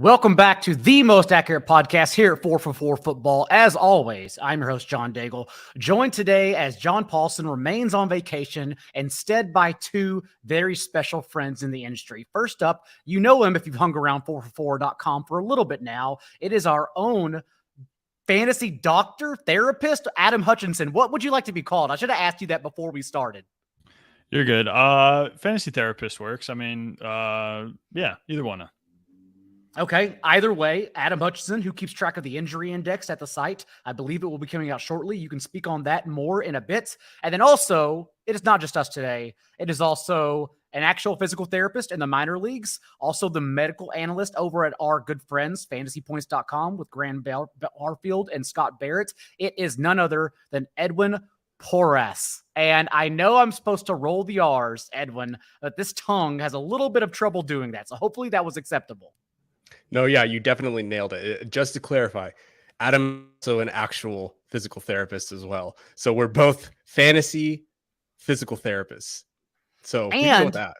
Welcome back to the most accurate podcast here at 4for4 Football. As always, I'm your host, John Daigle, joined today as John Paulson remains on vacation, instead by two very special friends in the industry. First up, you know him if you've hung around 4for4.com for a little bit now. It is our own fantasy doctor, therapist, Adam Hutchinson. What would you like to be called? I should have asked you that before we started. You're good. Fantasy therapist works. I mean, yeah, either one. Okay, either way, Adam Hutchinson, who keeps track of the injury index at the site. I believe it will be coming out shortly. You can speak on that more in a bit. And then also, it is not just us today. It is also an actual physical therapist in the minor leagues, also the medical analyst over at our good friends, fantasypoints.com, with Graham Barfield and Scott Barrett. It is none other than Edwin Porras. And I know I'm supposed to roll the R's, Edwin, but this tongue has a little bit of trouble doing that. So hopefully that was acceptable. No, yeah, you definitely nailed it. Just to clarify, Adam is also an actual physical therapist as well. So we're both fantasy physical therapists. So we can go with that.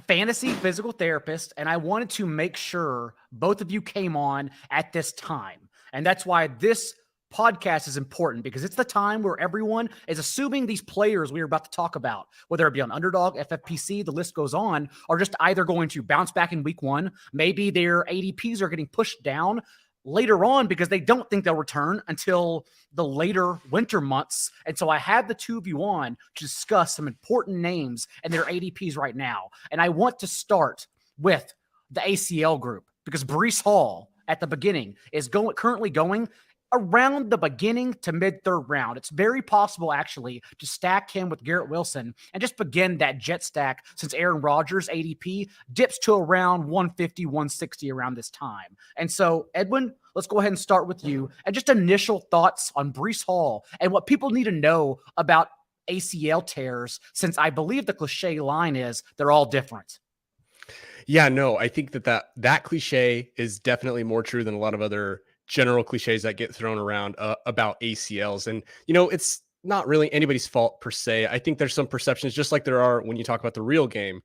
Fantasy physical therapist. And I wanted to make sure both of you came on at this time. And that's why this podcast is important, because it's the time where everyone is assuming these players we are about to talk about, whether it be on Underdog, FFPC, the list goes on, are just either going to bounce back in week one. Maybe their ADPs are getting pushed down later on because they don't think they'll return until the later winter months. And so I had the two of you on to discuss some important names and their ADPs right now. And I want to start with the ACL group, because Breece Hall at the beginning is currently going around the beginning to mid-third round. It's very possible, actually, to stack him with Garrett Wilson and just begin that jet stack, since Aaron Rodgers' ADP dips to around 150, 160 around this time. And so, Edwin, let's go ahead and start with you. And just initial thoughts on Breece Hall and what people need to know about ACL tears, since I believe the cliche line is they're all different. Yeah, no, I think that cliche is definitely more true than a lot of other general cliches that get thrown around about ACLs. And, it's not really anybody's fault per se. I think there's some perceptions, just like there are when you talk about the real game.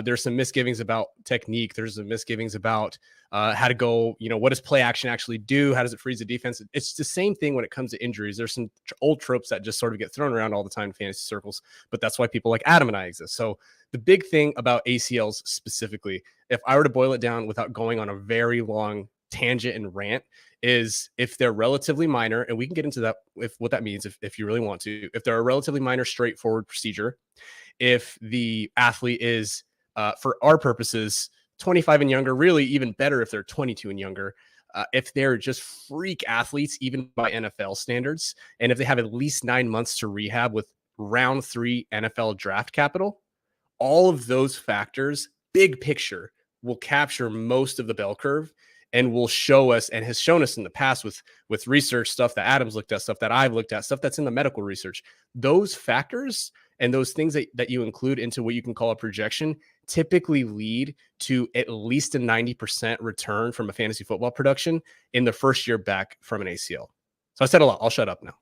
There's some misgivings about technique. There's some misgivings about how to go, what does play action actually do? How does it freeze the defense? It's the same thing when it comes to injuries. There's some old tropes that just sort of get thrown around all the time in fantasy circles, but that's why people like Adam and I exist. So the big thing about ACLs specifically, if I were to boil it down without going on a very long tangent and rant, is if they're relatively minor, and we can get into that, if what that means, if you really want to, if they're a relatively minor, straightforward procedure, if the athlete is, for our purposes, 25 and younger, really even better if they're 22 and younger, if they're just freak athletes, even by NFL standards, and if they have at least 9 months to rehab with round 3 NFL draft capital, all of those factors, big picture, will capture most of the bell curve and will show us, and has shown us in the past with research, stuff that Adam's looked at, stuff that I've looked at, stuff that's in the medical research. Those factors and those things that you include into what you can call a projection typically lead to at least a 90% return from a fantasy football production in the first year back from an ACL. So I said a lot. I'll shut up now.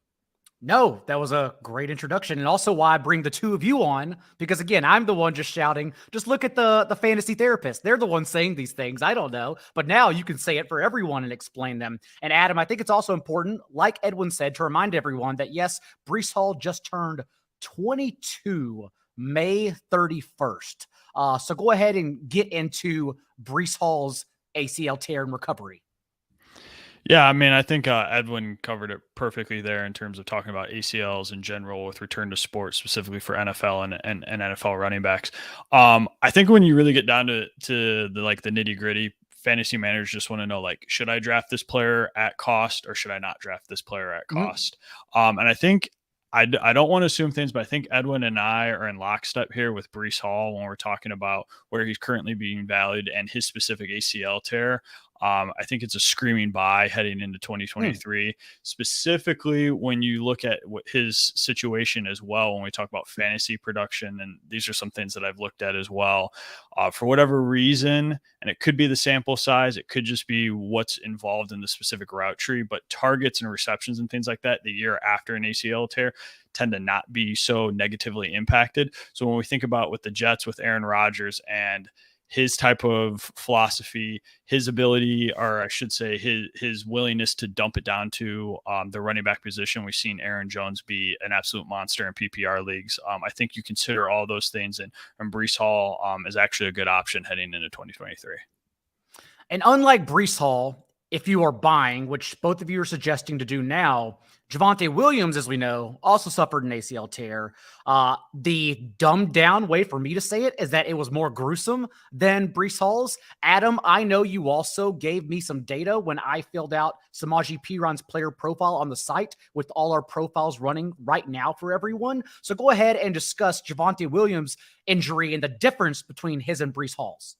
No, that was a great introduction, and also why I bring the two of you on, because again, I'm the one just shouting, just look at the fantasy therapist. They're the ones saying these things. I don't know, but now you can say it for everyone and explain them. And Adam, I think it's also important, like Edwin said, to remind everyone that yes, Breece Hall just turned 22 May 31st. So go ahead and get into Breece Hall's ACL tear and recovery. Yeah, I mean, I think Edwin covered it perfectly there in terms of talking about ACLs in general with return to sports, specifically for NFL and NFL running backs. I think when you really get down to the nitty gritty, fantasy managers just want to know, like, should I draft this player at cost or should I not draft this player at cost? And I think I don't want to assume things, but I think Edwin and I are in lockstep here with Breece Hall when we're talking about where he's currently being valued and his specific ACL tear. I think it's a screaming buy heading into 2023, specifically when you look at what his situation as well, when we talk about fantasy production. And these are some things that I've looked at as well. For whatever reason, and it could be the sample size, it could just be what's involved in the specific route tree, but targets and receptions and things like that the year after an ACL tear tend to not be so negatively impacted. So when we think about with the Jets, with Aaron Rodgers and his type of philosophy, his ability, or I should say his willingness to dump it down to the running back position. We've seen Aaron Jones be an absolute monster in PPR leagues. I think you consider all those things, and Breece Hall is actually a good option heading into 2023. And unlike Breece Hall, if you are buying, which both of you are suggesting to do now, Javonte Williams, as we know, also suffered an ACL tear. The dumbed down way for me to say it is that it was more gruesome than Breece Hall's. Adam, I know you also gave me some data when I filled out Samaje Perine player profile on the site with all our profiles running right now for everyone. So go ahead and discuss Javonte Williams' injury and the difference between his and Breece Hall's.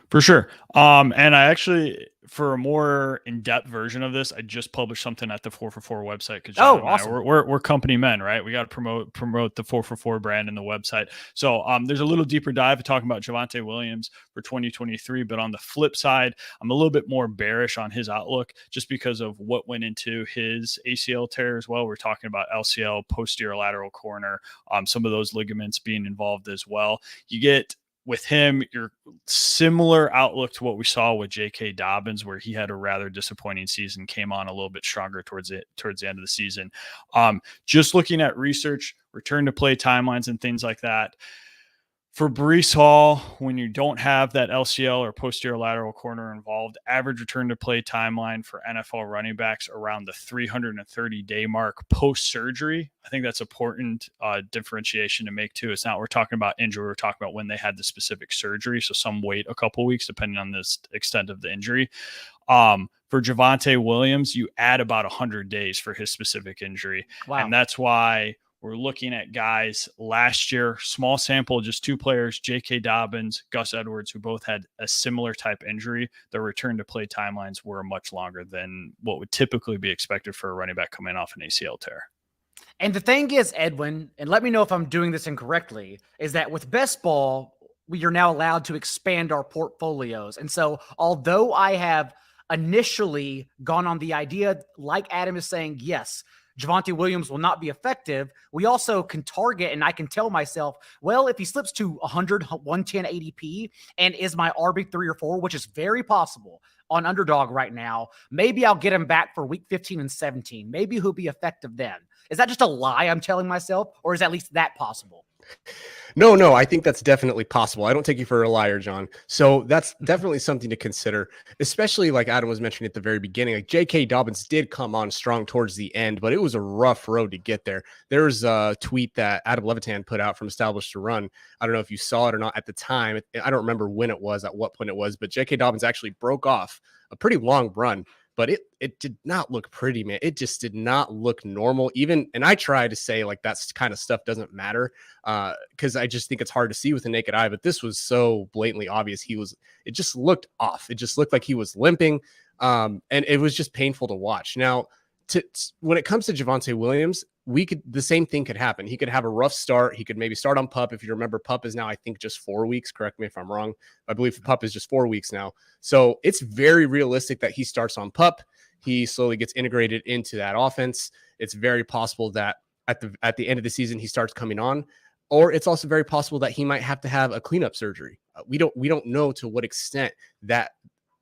For sure. And I actually, for a more in-depth version of this, I just published something at the 4for4 website. Because awesome. We're company men, right? We got to promote the 4for4 brand and the website. So there's a little deeper dive talking about Javonte Williams for 2023. But on the flip side, I'm a little bit more bearish on his outlook just because of what went into his ACL tear as well. We're talking about LCL, posterior lateral corner, some of those ligaments being involved as well. You get with him, your similar outlook to what we saw with J.K. Dobbins, where he had a rather disappointing season, came on a little bit stronger towards the end of the season. Just looking at research, return to play timelines and things like that. For Breece Hall, when you don't have that LCL or posterior lateral corner involved, average return to play timeline for NFL running backs around the 330-day mark post-surgery. I think that's important differentiation to make too. It's not we're talking about injury, we're talking about when they had the specific surgery. So some wait a couple weeks depending on the extent of the injury. For Javonte Williams, you add about 100 days for his specific injury. Wow. And that's why we're looking at guys last year, small sample, just two players, J.K. Dobbins, Gus Edwards, who both had a similar type injury. Their return to play timelines were much longer than what would typically be expected for a running back coming off an ACL tear. And the thing is, Edwin, and let me know if I'm doing this incorrectly, is that with best ball, we are now allowed to expand our portfolios. And so although I have initially gone on the idea, like Adam is saying, yes, Javonte Williams will not be effective, we also can target, and I can tell myself, well, if he slips to 100, 110 ADP and is my RB3 or 4, which is very possible on Underdog right now, maybe I'll get him back for week 15 and 17. Maybe he'll be effective then. Is that just a lie I'm telling myself, or is at least that possible? No, I think that's definitely possible. I don't take you for a liar, John. So that's definitely something to consider, especially like Adam was mentioning at the very beginning. Like J.K. Dobbins did come on strong towards the end, but it was a rough road to get there. There was a tweet that Adam Levitan put out from Established to Run. I don't know if you saw it or not at the time. I don't remember when it was, at what point it was, but J.K. Dobbins actually broke off a pretty long run. But it did not look pretty, man. It just did not look normal. Even, and I try to say like that's kind of stuff doesn't matter because I just think it's hard to see with the naked eye. But this was so blatantly obvious. It just looked off. It just looked like he was limping, and it was just painful to watch. Now, when it comes to Javonte Williams, the same thing could happen. He could have a rough start. He could maybe start on PUP. If you remember, PUP is now, I think, just 4 weeks. Correct me if I'm wrong. I believe PUP is just 4 weeks now. So it's very realistic that he starts on PUP. He slowly gets integrated into that offense. It's very possible that at the end of the season, he starts coming on, or it's also very possible that he might have to have a cleanup surgery. We don't know to what extent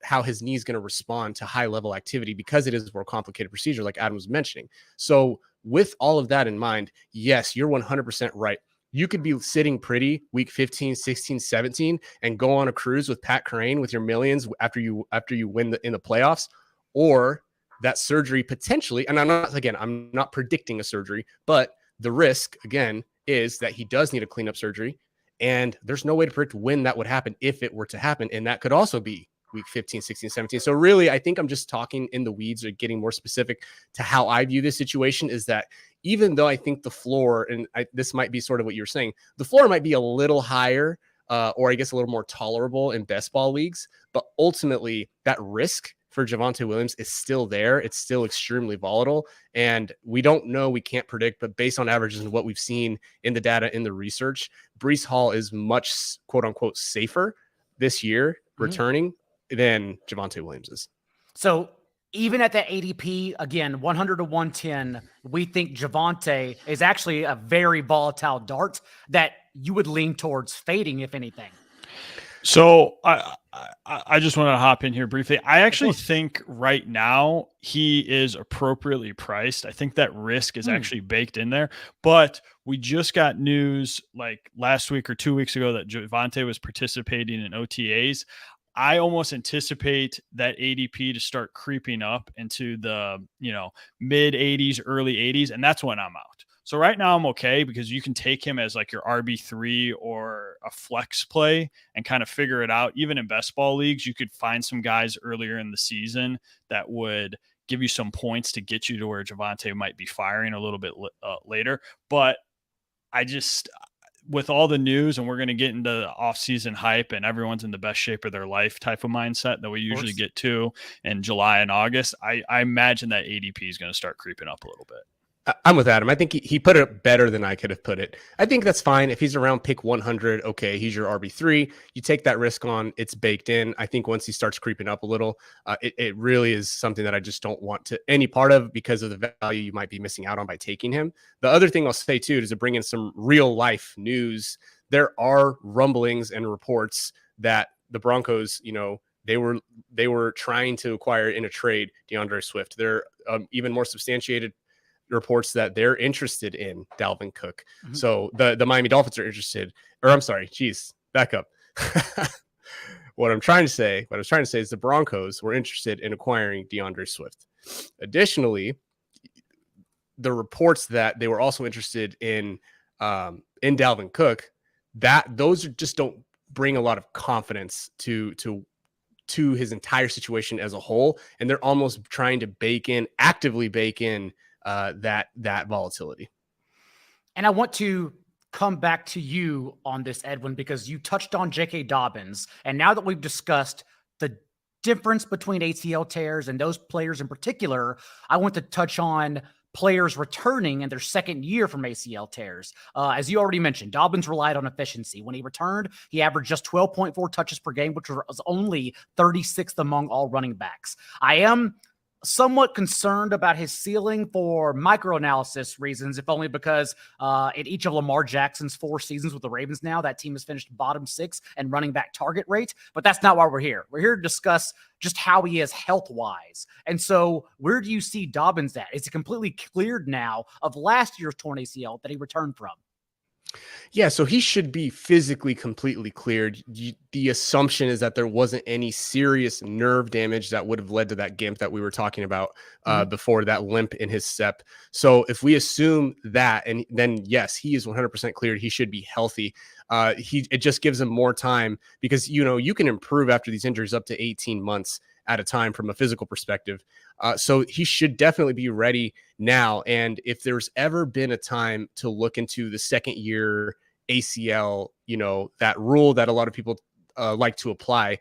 how his knee is going to respond to high level activity because it is a more complicated procedure, like Adam was mentioning. So with all of that in mind, yes, you're 100% right. You could be sitting pretty week 15, 16, 17 and go on a cruise with Pat Crane with your millions after you win in the playoffs, or that surgery potentially, and I'm not predicting a surgery, but the risk again is that he does need a cleanup surgery, and there's no way to predict when that would happen if it were to happen, and that could also be week 15, 16, 17. So really, I think I'm just talking in the weeds or getting more specific to how I view this situation is that even though I think the floor, and this might be sort of what you're saying, the floor might be a little higher or I guess a little more tolerable in best ball leagues, but ultimately that risk for Javonte Williams is still there. It's still extremely volatile, and we don't know, we can't predict, but based on averages and what we've seen in the data, in the research, Breece Hall is much quote unquote safer this year returning than Javonte Williams is. So even at that ADP, again, 100 to 110, we think Javonte is actually a very volatile dart that you would lean towards fading, if anything. So I just want to hop in here briefly. I actually think right now he is appropriately priced. I think that risk is actually baked in there, but we just got news like last week or 2 weeks ago that Javonte was participating in OTAs. I almost anticipate that ADP to start creeping up into the, mid 80s, early 80s, and that's when I'm out. So right now I'm okay because you can take him as like your RB3 or a flex play and kind of figure it out. Even in best ball leagues, you could find some guys earlier in the season that would give you some points to get you to where Javonte might be firing a little bit later. But I just, with all the news, and we're going to get into the off-season hype and everyone's in the best shape of their life type of mindset that we usually get to in July and August, I imagine that ADP is going to start creeping up a little bit. I'm with Adam. I think he put it better than I could have put it. I think that's fine. If he's around pick 100, okay, he's your RB3. You take that risk on. It's baked in. I think once he starts creeping up a little, it really is something that I just don't want to any part of because of the value you might be missing out on by taking him. The other thing I'll say too is to bring in some real life news. There are rumblings and reports that the Broncos, they were trying to acquire in a trade DeAndre Swift. They're even more substantiated reports that they're interested in Dalvin Cook. Mm-hmm. So the Miami Dolphins are interested, or I'm sorry, back up. What I was trying to say is the Broncos were interested in acquiring DeAndre Swift. Additionally, the reports that they were also interested in Dalvin Cook, that those just don't bring a lot of confidence to his entire situation as a whole. And they're almost trying to actively bake in that volatility. And I want to come back to you on this, Edwin, because you touched on J.K. Dobbins. And now that we've discussed the difference between ACL tears and those players in particular, I want to touch on players returning in their second year from ACL tears. As you already mentioned, Dobbins relied on efficiency. When he returned, he averaged just 12.4 touches per game, which was only 36th among all running backs. I am somewhat concerned about his ceiling for microanalysis reasons, if only because in each of Lamar Jackson's 4 seasons with the Ravens now, that team has finished bottom 6 and running back target rate. But that's not why we're here. We're here to discuss just how he is health-wise. And so where do you see Dobbins at? Is he completely cleared now of last year's torn ACL that he returned from? Yeah, so he should be physically completely cleared. The assumption is that there wasn't any serious nerve damage that would have led to that gimp that we were talking about before, that limp in his step. So if we assume that, and then yes, he is 100% cleared, he should be healthy. It just gives him more time because, you can improve after these injuries up to 18 months at a time from a physical perspective. So he should definitely be ready now. And if there's ever been a time to look into the second year ACL, that rule that a lot of people like to apply,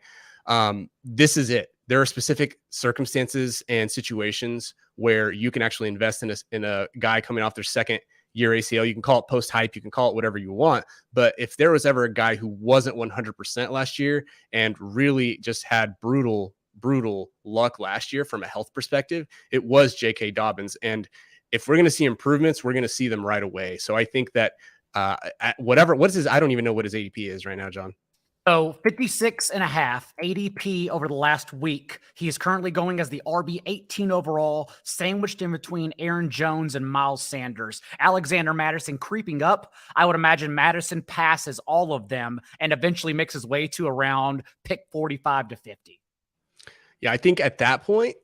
this is it. There are specific circumstances and situations where you can actually invest in a guy coming off their second year ACL. You can call it post hype, you can call it whatever you want. But if there was ever a guy who wasn't 100% last year and really just had brutal luck last year from a health perspective, it was J.K. Dobbins. And if we're going to see improvements, we're going to see them right away. So I think that I don't even know what his ADP is right now, John. So 56.5 ADP over the last week. He is currently going as the RB 18 overall, sandwiched in between Aaron Jones and Miles Sanders. Alexander Mattison creeping up. I would imagine Mattison passes all of them and eventually makes his way to around pick 45 to 50. Yeah, I think at that point,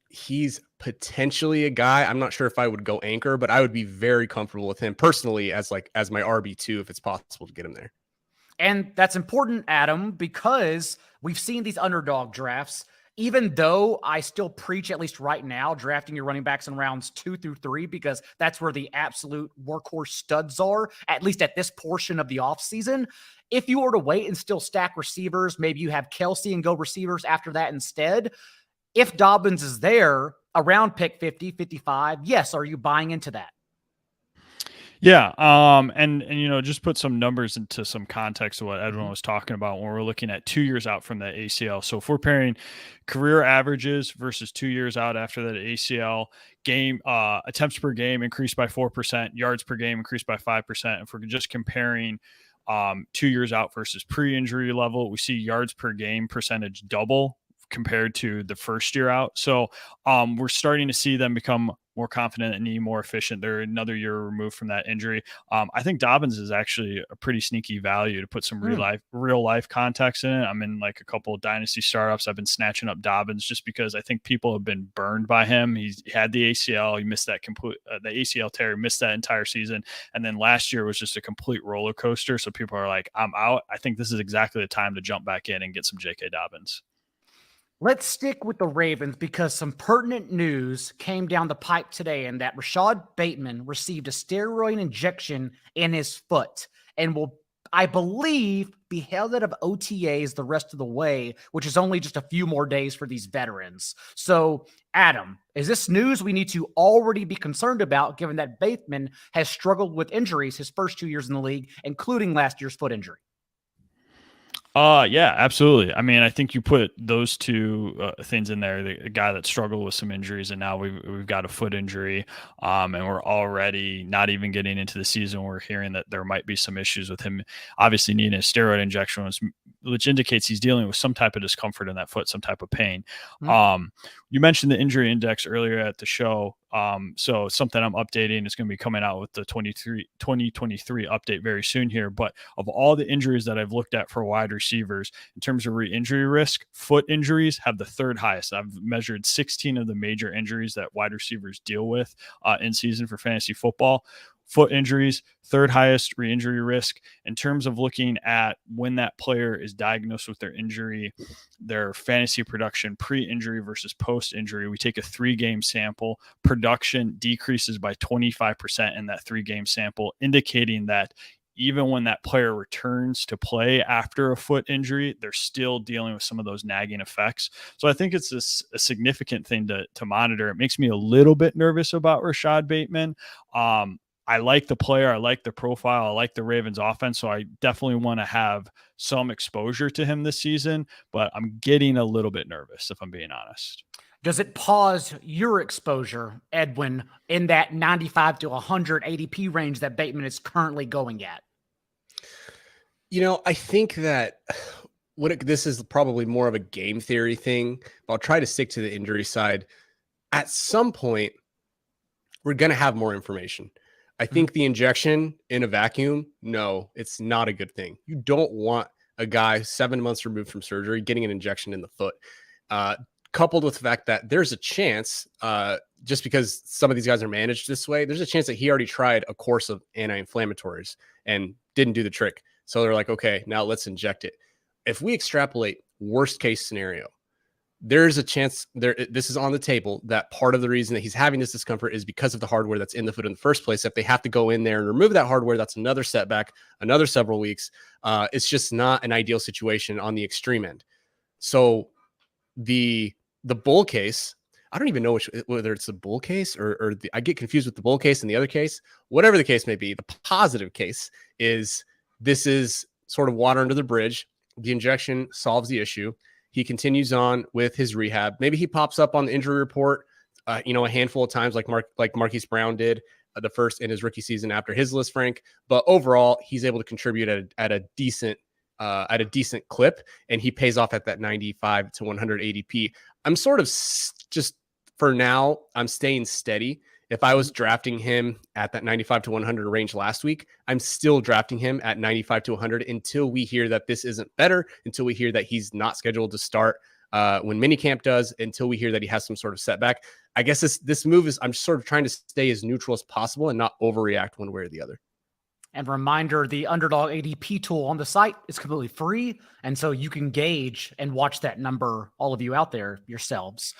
he's potentially a guy. I'm not sure if I would go anchor, but I would be very comfortable with him personally as my RB2 if it's possible to get him there. And that's important, Adam, because we've seen these underdog drafts. Even though I still preach, at least right now, drafting your running backs in rounds 2 through 3, because that's where the absolute workhorse studs are, at least at this portion of the offseason. If you were to wait and still stack receivers, maybe you have Kelsey and go receivers after that instead. If Dobbins is there around pick 50, 55, yes, are you buying into that? Yeah. And just put some numbers into some context of what Edwin was talking about when we're looking at 2 years out from that ACL. So if we're pairing career averages versus 2 years out after that ACL, game attempts per game increased by 4%, yards per game increased by 5%. If we're just comparing 2 years out versus pre-injury level. We see yards per game percentage double compared to the first year out. So we're starting to see them become more confident and more efficient. They're another year removed from that injury. I think Dobbins is actually a pretty sneaky value to put some real life context in it. I'm in like a couple of dynasty startups. I've been snatching up Dobbins just because I think people have been burned by him. He's had the ACL. He missed that the ACL tear, missed that entire season. And then last year was just a complete roller coaster. So people are like, I'm out. I think this is exactly the time to jump back in and get some J.K. Dobbins. Let's stick with the Ravens because some pertinent news came down the pipe today, and that Rashod Bateman received a steroid injection in his foot and will, I believe, be held out of OTAs the rest of the way, which is only just a few more days for these veterans. So, Adam, is this news we need to already be concerned about, given that Bateman has struggled with injuries his first 2 years in the league, including last year's foot injury? Yeah, absolutely. I mean, I think you put those two things in there, the guy that struggled with some injuries and now we've got a foot injury, and we're already not even getting into the season. We're hearing that there might be some issues with him obviously needing a steroid injection, which indicates he's dealing with some type of discomfort in that foot, some type of pain. Mm-hmm. You mentioned the injury index earlier at the show. So something I'm updating is going to be coming out with the 2023 update very soon here. But of all the injuries that I've looked at for wide receivers in terms of re-injury risk, foot injuries have the third highest. I've measured 16 of the major injuries that wide receivers deal with in season for fantasy football. Foot injuries, third highest re-injury risk. In terms of looking at when that player is diagnosed with their injury, their fantasy production pre-injury versus post-injury, we take a 3-game sample. Production decreases by 25% in that 3-game sample, indicating that even when that player returns to play after a foot injury, they're still dealing with some of those nagging effects. So I think it's a significant thing to monitor. It makes me a little bit nervous about Rashod Bateman. I like the player. I like the profile. I like the Ravens offense. So I definitely want to have some exposure to him this season, but I'm getting a little bit nervous if I'm being honest. Does it pause your exposure, Edwin, in that 95 to 100 ADP range that Bateman is currently going at? You know, I think that this is probably more of a game theory thing, but I'll try to stick to the injury side. At some point, we're going to have more information. I think the injection in a vacuum, no, it's not a good thing. You don't want a guy 7 months removed from surgery getting an injection in the foot, coupled with the fact that there's a chance, just because some of these guys are managed this way, there's a chance that he already tried a course of anti-inflammatories and didn't do the trick. So they're like, okay, now let's inject it. If we extrapolate worst case scenario, there's a chance this is on the table that part of the reason that he's having this discomfort is because of the hardware that's in the foot in the first place. If they have to go in there and remove that hardware, that's another setback, another several weeks. It's just not an ideal situation on the extreme end. So the bull case, I don't even know whether it's the bull case or I get confused with the bull case and the other case, whatever the case may be. The positive case is this is sort of water under the bridge. The injection solves the issue. He continues on with his rehab. Maybe he pops up on the injury report, a handful of times, like Marquise Brown did the first in his rookie season after his list, Frank. But overall, he's able to contribute at a decent clip, and he pays off at that 95 to 100 ADP. I'm sort of just for now, I'm staying steady. If I was drafting him at that 95 to 100 range last week, I'm still drafting him at 95 to 100 until we hear that this isn't better, until we hear that he's not scheduled to start when minicamp does, until we hear that he has some sort of setback. I guess this move is, I'm sort of trying to stay as neutral as possible and not overreact one way or the other. And reminder, the Underdog ADP tool on the site is completely free. And so you can gauge and watch that number, all of you out there yourselves.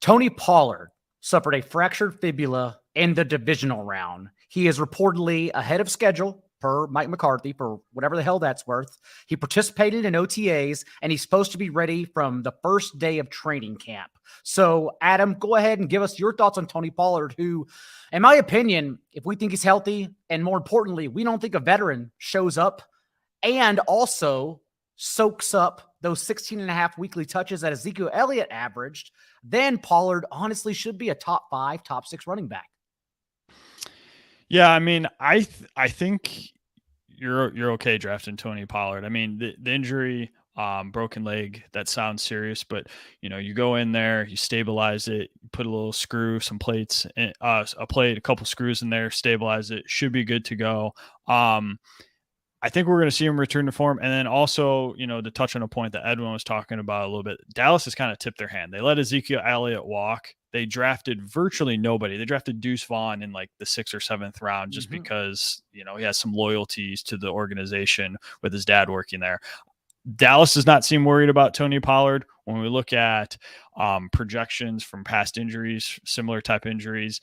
Tony Pollard suffered a fractured fibula in the divisional round. He is reportedly ahead of schedule per Mike McCarthy for whatever the hell that's worth. He participated in OTAs and he's supposed to be ready from the first day of training camp. So Adam, go ahead and give us your thoughts on Tony Pollard, who, in my opinion, if we think he's healthy, and more importantly, we don't think a veteran shows up and also soaks up those 16 and a half weekly touches that Ezekiel Elliott averaged, then Pollard honestly should be a top 5, top 6 running back. Yeah, I mean, I think you're okay drafting Tony Pollard. I mean, the injury, broken leg, that sounds serious, but you go in there, you stabilize it, you put a little screw, some plates, a couple screws in there, stabilize it, should be good to go. I think we're going to see him return to form. And then also, to touch on a point that Edwin was talking about a little bit, Dallas has kind of tipped their hand. They let Ezekiel Elliott walk. They drafted virtually nobody. They drafted Deuce Vaughn in like the 6th or 7th round just because, he has some loyalties to the organization with his dad working there. Dallas does not seem worried about Tony Pollard. When we look at projections from past injuries, similar type injuries,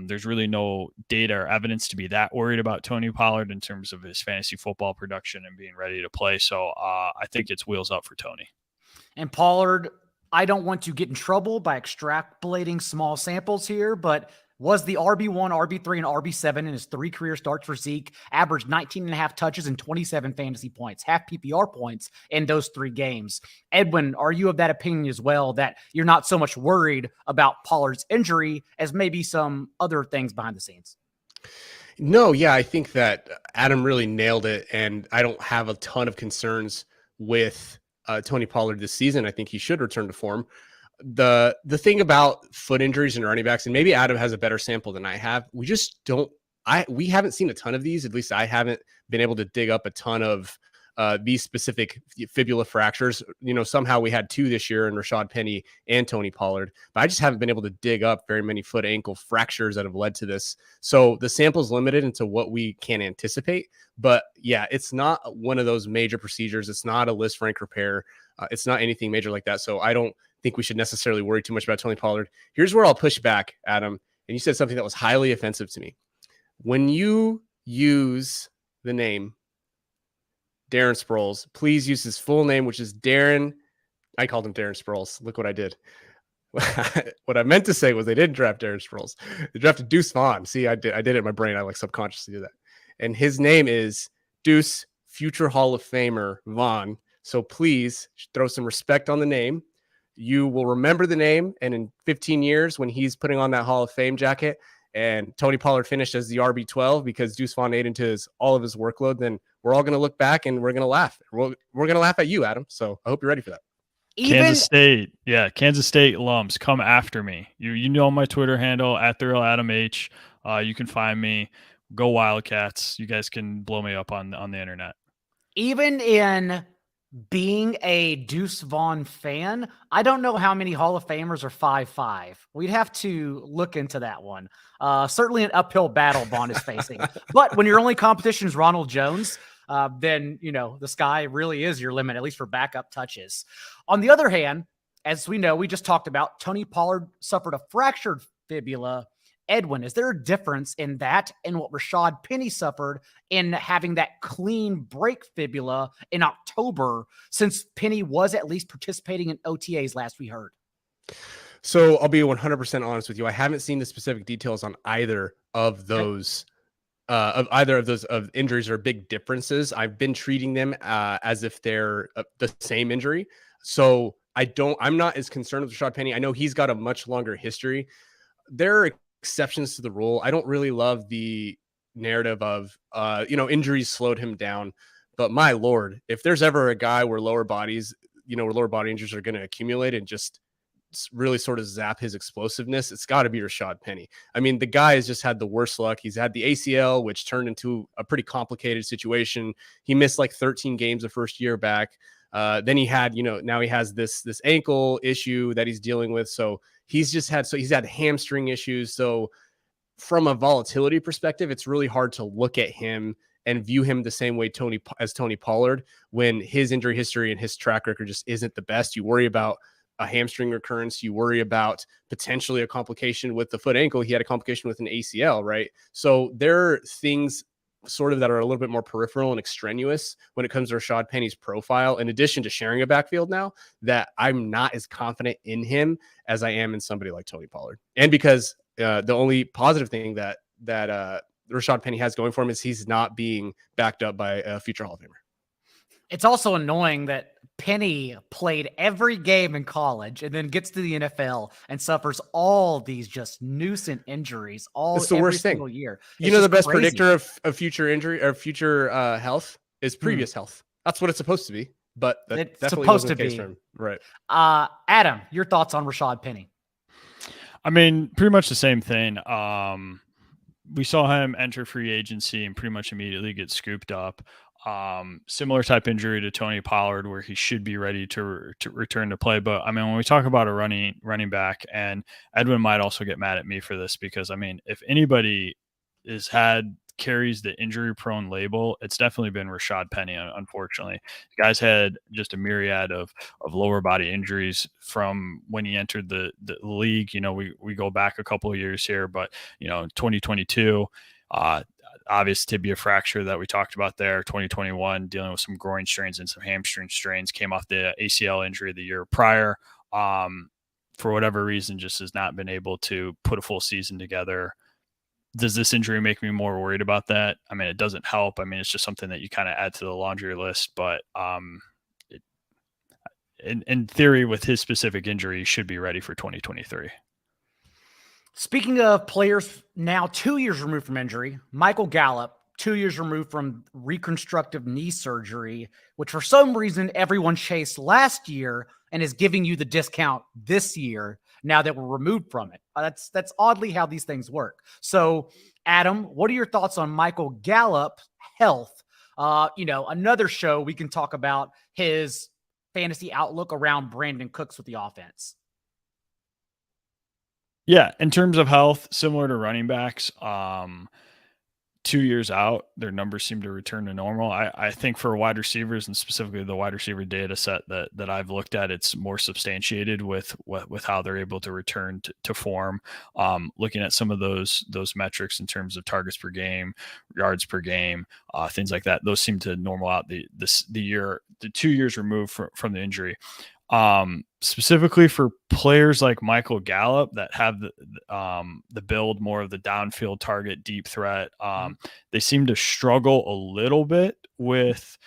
there's really no data or evidence to be that worried about Tony Pollard in terms of his fantasy football production and being ready to play. So I think it's wheels up for Tony. And Pollard, I don't want to get in trouble by extrapolating small samples here, but was the RB1, RB3, and RB7 in his 3 career starts for Zeke, averaged 19.5 touches and 27 fantasy points, half PPR points in those 3 games. Edwin, are you of that opinion as well, that you're not so much worried about Pollard's injury as maybe some other things behind the scenes? No, yeah, I think that Adam really nailed it, and I don't have a ton of concerns with Tony Pollard this season. I think he should return to form. The thing about foot injuries and running backs, and maybe Adam has a better sample than I have, we haven't seen a ton of these. At least I haven't been able to dig up a ton of these specific fibula fractures. Somehow we had 2 this year in Rashod Penny and Tony Pollard, but I just haven't been able to dig up very many foot ankle fractures that have led to this. So the sample's limited into what we can anticipate. But yeah, it's not one of those major procedures. It's not a Liz Frank repair. It's not anything major like that. So I don't think we should necessarily worry too much about Tony Pollard. Here's where I'll push back, Adam. And you said something that was highly offensive to me. When you use the name Darren Sproles, please use his full name, which is Darren. I called him Darren Sproles. Look what I did. What I meant to say was they didn't draft Darren Sproles. They drafted Deuce Vaughn. See, I did it in my brain. I like subconsciously do that. And his name is Deuce, future Hall of Famer Vaughn. So please throw some respect on the name. You will remember the name, and in 15 years, when he's putting on that Hall of Fame jacket and Tony Pollard finished as the RB12 because Deuce Vaughn ate into all of his workload, then we're all going to look back and we're going to laugh. We're going to laugh at you, Adam. So I hope you're ready for that. Kansas State alums, come after me. You know my Twitter handle at @TheRealAdamH. You can find me. Go Wildcats. You guys can blow me up on the internet. Even in being a Deuce Vaughn fan, I don't know how many Hall of Famers are 5'5". We'd have to look into that one. Certainly an uphill battle Vaughn is facing. But when your only competition is Ronald Jones, then, the sky really is your limit, at least for backup touches. On the other hand, as we know, we just talked about, Tony Pollard suffered a fractured fibula. Edwin, is there a difference in that and what Rashod Penny suffered in having that clean break fibula in October, since Penny was at least participating in OTAs last we heard? So I'll be 100% honest with you. I haven't seen the specific details on either of those of injuries or big differences. I've been treating them as if they're the same injury. So I'm not as concerned with Rashod Penny. I know he's got a much longer history. There are exceptions to the rule. I don't really love the narrative of injuries slowed him down, but my Lord, if there's ever a guy where lower body injuries are going to accumulate and just really sort of zap his explosiveness, it's got to be Rashod Penny. I mean, the guy has just had the worst luck. He's had the ACL, which turned into a pretty complicated situation. He missed like 13 games the first year back. Then he had, now he has this ankle issue that he's dealing with. So he's had hamstring issues. So from a volatility perspective, it's really hard to look at him and view him the same way as Tony Pollard, when his injury history and his track record just isn't the best. You worry about a hamstring recurrence. You worry about potentially a complication with the foot ankle. He had a complication with an ACL, right? So there are things sort of that are a little bit more peripheral and extraneous when it comes to Rashod Penny's profile, in addition to sharing a backfield now, that I'm not as confident in him as I am in somebody like Tony Pollard. And because the only positive thing that Rashod Penny has going for him is he's not being backed up by a future Hall of Famer. It's also annoying that Penny played every game in college and then gets to the NFL and suffers all these just nuisance injuries It's the every worst thing. single year. You It's know, the just best crazy. predictor of future injury or future health is previous health. That's what it's supposed to be, but that It's definitely supposed wasn't to the case be. for him. Right. Adam, your thoughts on Rashod Penny? I mean, pretty much the same thing. We saw him enter free agency and pretty much immediately get scooped up. Similar type injury to Tony Pollard, where he should be ready to return to play. But I mean, when we talk about a running back, and Edwin might also get mad at me for this, because I mean, if anybody carries the injury prone label, it's definitely been Rashod Penny. Unfortunately, the guy's had just a myriad of lower body injuries from when he entered the league. You know, we go back a couple of years here, but you know, 2022, obvious tibia fracture that we talked about there. 2021, dealing with some groin strains and some hamstring strains, came off the ACL injury the year prior. For whatever reason, just has not been able to put a full season together. Does this injury make me more worried about that? I mean, it doesn't help. I mean, it's just something that you kind of add to the laundry list, but in theory, with his specific injury, he should be ready for 2023. Speaking of players now 2 years removed from injury, Michael Gallup, 2 years removed from reconstructive knee surgery, which for some reason everyone chased last year and is giving you the discount this year now that we're removed from it. That's oddly how these things work. So, Adam, what are your thoughts on Michael Gallup's health? Another show we can talk about his fantasy outlook around Brandon Cooks with the offense. Yeah, in terms of health, similar to running backs, 2 years out, their numbers seem to return to normal. I think for wide receivers, and specifically the wide receiver data set that I've looked at, it's more substantiated with how they're able to return to form. Looking at some of those metrics in terms of targets per game, yards per game, things like that, those seem to normal out the 2 years removed from the injury. Specifically for players like Michael Gallup that have the build, more of the downfield target, deep threat, they seem to struggle a little bit with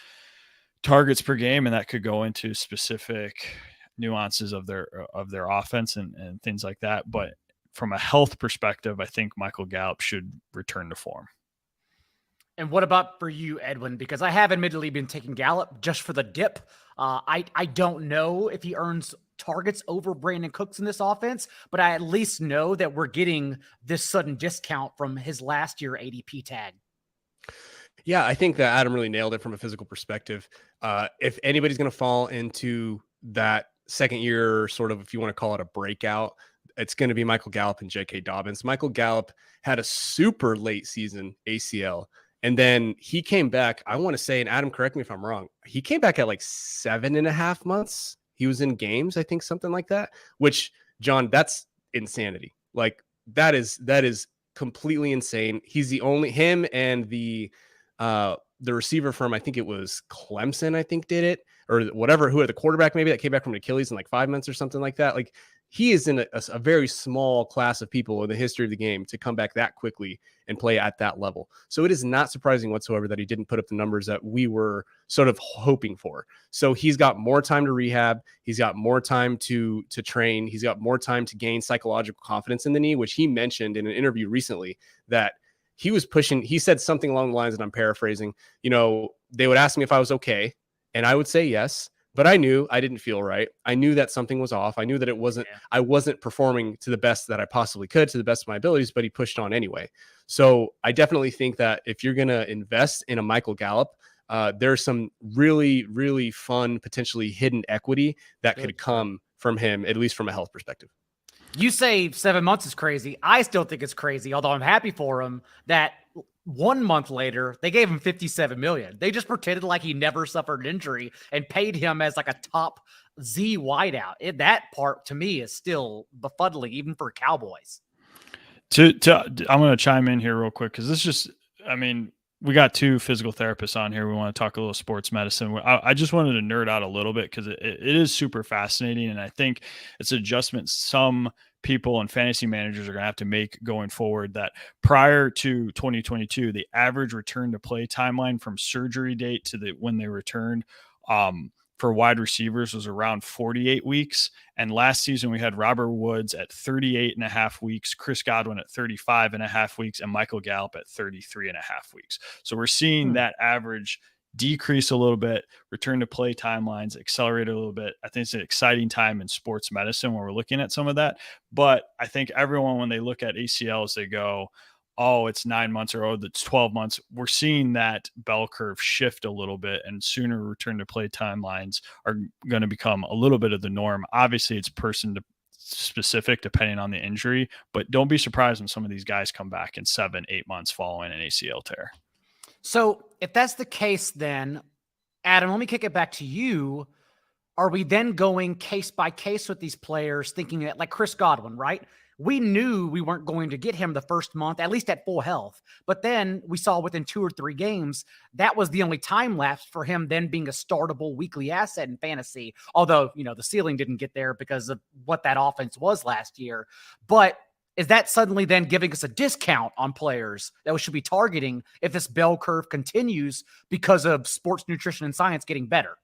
targets per game, and that could go into specific nuances of their offense and things like that. But from a health perspective, I think Michael Gallup should return to form. And what about for you, Edwin? Because I have admittedly been taking Gallup just for the dip. I don't know if he earns targets over Brandon Cooks in this offense, but I at least know that we're getting this sudden discount from his last year ADP tag. Yeah, I think that Adam really nailed it from a physical perspective. If anybody's going to fall into that second year, sort of, if you want to call it a breakout, it's going to be Michael Gallup and J.K. Dobbins. Michael Gallup had a super late season ACL. And then he came back, I want to say, and Adam, correct me if I'm wrong, he came back at like 7.5 months. He was in games, I think, something like that, which, John, that's insanity. Like that is completely insane. He's the only, him and the receiver from, I think it was Clemson, I think did it, or whatever, who had the quarterback maybe that came back from Achilles in like 5 months or something like that. Like he is in a very small class of people in the history of the game to come back that quickly and play at that level. So it is not surprising whatsoever that he didn't put up the numbers that we were sort of hoping for. So he's got more time to rehab. He's got more time to train. He's got more time to gain psychological confidence in the knee, which he mentioned in an interview recently that he was pushing. He said something along the lines, and I'm paraphrasing, they would ask me if I was okay, and I would say yes. But I knew I didn't feel right. I knew that something was off. I knew that I wasn't performing to the best that I possibly could, to the best of my abilities, but he pushed on anyway. So I definitely think that if you're going to invest in a Michael Gallup, there's some really, really fun, potentially hidden equity that could come from him, at least from a health perspective. You say 7 months is crazy. I still think it's crazy, although I'm happy for him that 1 month later, they gave him $57 million. They just pretended like he never suffered an injury and paid him as like a top Z wideout. That part to me is still befuddling, even for Cowboys. I'm going to chime in here real quick, because this just, we got two physical therapists on here. We want to talk a little sports medicine. I just wanted to nerd out a little bit, because it is super fascinating. And I think it's an adjustment some people and fantasy managers are going to have to make going forward, that prior to 2022, the average return to play timeline from surgery date to when they returned for wide receivers was around 48 weeks. And last season we had Robert Woods at 38.5 weeks, Chris Godwin at 35.5 weeks, and Michael Gallup at 33.5 weeks. So we're seeing that average decrease a little bit, return to play timelines accelerate a little bit. I think it's an exciting time in sports medicine when we're looking at some of that. But I think everyone, when they look at ACLs, they go, oh, it's 9 months, or oh, it's 12 months. We're seeing that bell curve shift a little bit, and sooner return to play timelines are going to become a little bit of the norm. Obviously, it's person to specific depending on the injury, but don't be surprised when some of these guys come back in 7-8 months following an ACL tear. So if that's the case, then Adam, let me kick it back to you. Are we then going case by case with these players, thinking that, like Chris Godwin, right? We knew we weren't going to get him the first month, at least at full health. But then we saw within 2 or 3 games, that was the only time lapse for him then being a startable weekly asset in fantasy. Although, the ceiling didn't get there because of what that offense was last year. But is that suddenly then giving us a discount on players that we should be targeting if this bell curve continues because of sports nutrition and science getting better?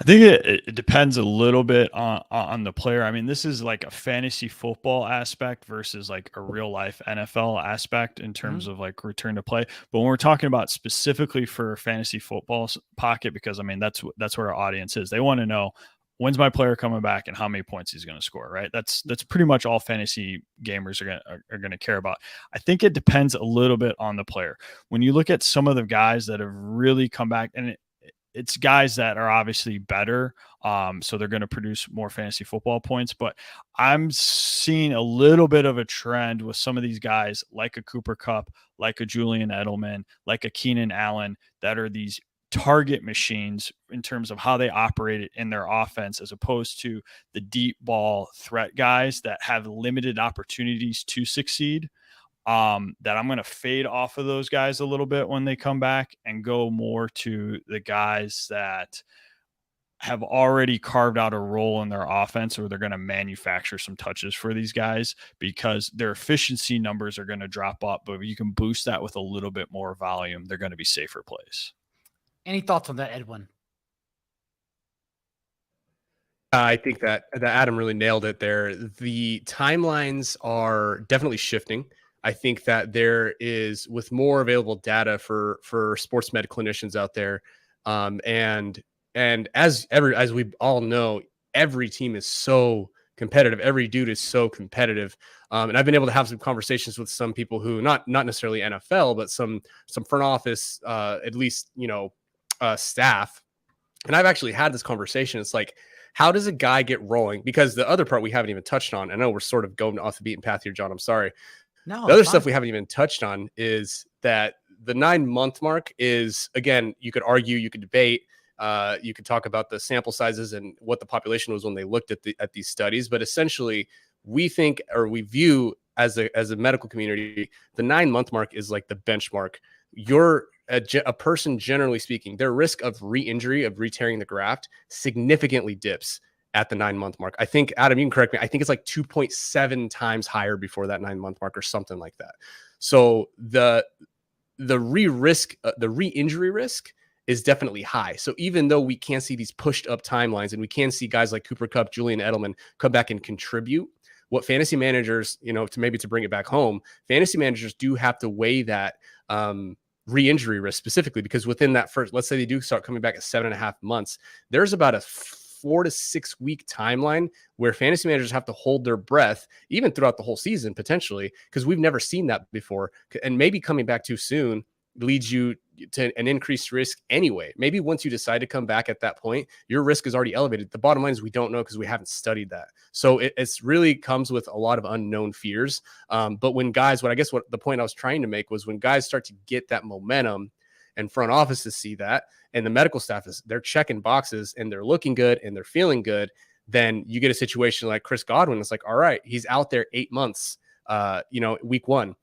I think it depends a little bit on the player. I mean, this is like a fantasy football aspect versus like a real life NFL aspect in terms of like return to play. But when we're talking about specifically for fantasy football pocket, because I mean, that's where our audience is. They want to know, when's my player coming back and how many points he's going to score, right? That's pretty much all fantasy gamers are going to care about. I think it depends a little bit on the player. When you look at some of the guys that have really come back, and it's guys that are obviously better, so they're going to produce more fantasy football points. But I'm seeing a little bit of a trend with some of these guys, like a Cooper Kupp, like a Julian Edelman, like a Keenan Allen, that are these target machines in terms of how they operate in their offense, as opposed to the deep ball threat guys that have limited opportunities to succeed. That I'm going to fade off of those guys a little bit when they come back and go more to the guys that have already carved out a role in their offense, or they're going to manufacture some touches for these guys because their efficiency numbers are going to drop up. But if you can boost that with a little bit more volume, they're going to be safer plays. Any thoughts on that, Edwin? I think that Adam really nailed it there. The timelines are definitely shifting. I think that there is, with more available data for sports med clinicians out there, and as we all know, every team is so competitive. Every dude is so competitive. And I've been able to have some conversations with some people who not necessarily NFL, but some front office, at least, staff. And I've actually had this conversation. It's like, how does a guy get rolling? Because the other part we haven't even touched on, I know we're sort of going off the beaten path here, John, I'm sorry. No, the other stuff we haven't even touched on is that the 9-month mark is, again, you could argue, you could debate, you could talk about the sample sizes and what the population was when they looked at these studies. But essentially, we think, or we view as a medical community, the 9-month mark is like the benchmark. You're a person, generally speaking, their risk of re-injury, of re-tearing the graft, significantly dips at the 9-month mark. I think, Adam, you can correct me, I think it's like 2.7 times higher before that 9-month mark or something like that. So the re-injury risk is definitely high. So even though we can't see these pushed up timelines, and we can see guys like Cooper Kupp, Julian Edelman come back and contribute, what fantasy managers, to bring it back home, fantasy managers do have to weigh that re-injury risk specifically, because within that first, let's say they do start coming back at 7.5 months, there's about a 4 to 6 week timeline where fantasy managers have to hold their breath, even throughout the whole season, potentially, because we've never seen that before. And maybe coming back too soon leads you to an increased risk anyway. Maybe once you decide to come back at that point, your risk is already elevated. The bottom line is we don't know because we haven't studied that. So it's really comes with a lot of unknown fears. But when guys, what the point I was trying to make was, when guys start to get that momentum and front offices see that, and the medical staff they're checking boxes and they're looking good and they're feeling good, then you get a situation like Chris Godwin. It's like, all right, he's out there 8 months, week 1.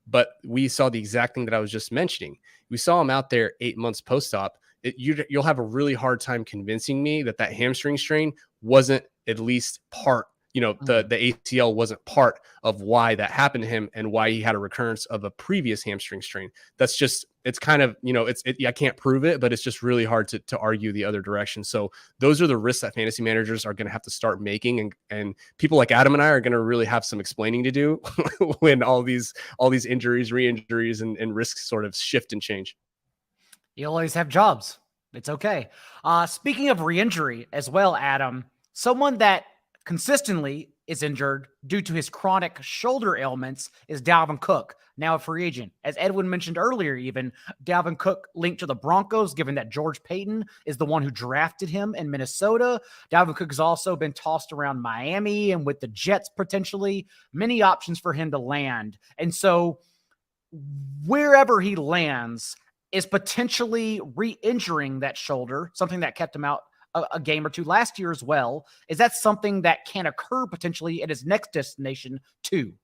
But we saw the exact thing that I was just mentioning. We saw him out there 8 months post-op. You'll have a really hard time convincing me that hamstring strain wasn't at least part the ACL wasn't part of why that happened to him and why he had a recurrence of a previous hamstring strain. That's just, it's kind of, I can't prove it, but it's just really hard to argue the other direction. So those are the risks that fantasy managers are going to have to start making. And people like Adam and I are going to really have some explaining to do when all these injuries, re-injuries, and risks sort of shift and change. You always have jobs. It's okay. Speaking of re-injury as well, Adam, someone that consistently is injured due to his chronic shoulder ailments is Dalvin Cook, now a free agent. As Edwin mentioned earlier, even Dalvin Cook linked to the Broncos, given that George Payton is the one who drafted him in Minnesota. Dalvin Cook has also been tossed around Miami and with the Jets potentially. Many options for him to land. And so wherever he lands is potentially re-injuring that shoulder, something that kept him out a game or two last year as well. Is that something that can occur potentially at his next destination too?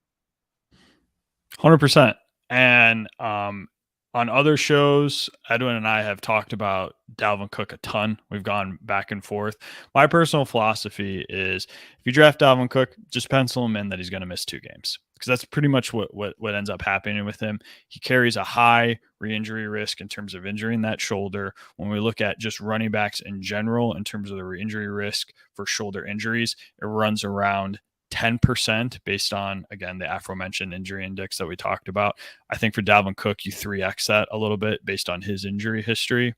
100%. And on other shows, Edwin and I have talked about Dalvin Cook a ton. We've gone back and forth. My personal philosophy is if you draft Dalvin Cook, just pencil him in that he's going to miss 2 games, because that's pretty much what ends up happening with him. He carries a high re-injury risk in terms of injuring that shoulder. When we look at just running backs in general, in terms of the re-injury risk for shoulder injuries, it runs around 10% based on, again, the aforementioned injury index that we talked about. I think for Dalvin Cook, you 3x that a little bit based on his injury history.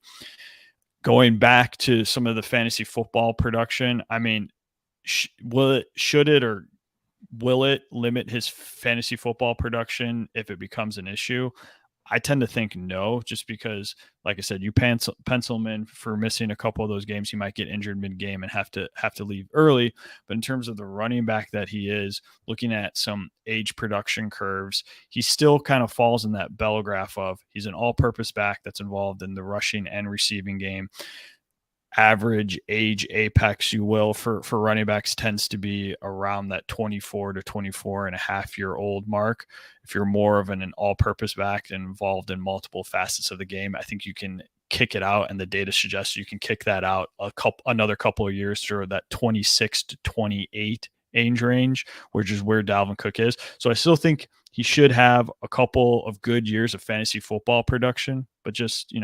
Going back to some of the fantasy football production, I mean, will it limit his fantasy football production if it becomes an issue? I tend to think no, just because, like I said, you pencil him in for missing a couple of those games. He might get injured mid-game and have to leave early. But in terms of the running back that he is, looking at some age production curves, he still kind of falls in that bell graph of he's an all-purpose back that's involved in the rushing and receiving game. Average age apex, you will, for running backs tends to be around that 24 to 24 and a half year old mark. If you're more of an all-purpose back and involved in multiple facets of the game, I think you can kick it out, and the data suggests you can kick that out another couple of years through that 26 to 28 age range, which is where Dalvin Cook is. So I still think he should have a couple of good years of fantasy football production, but just,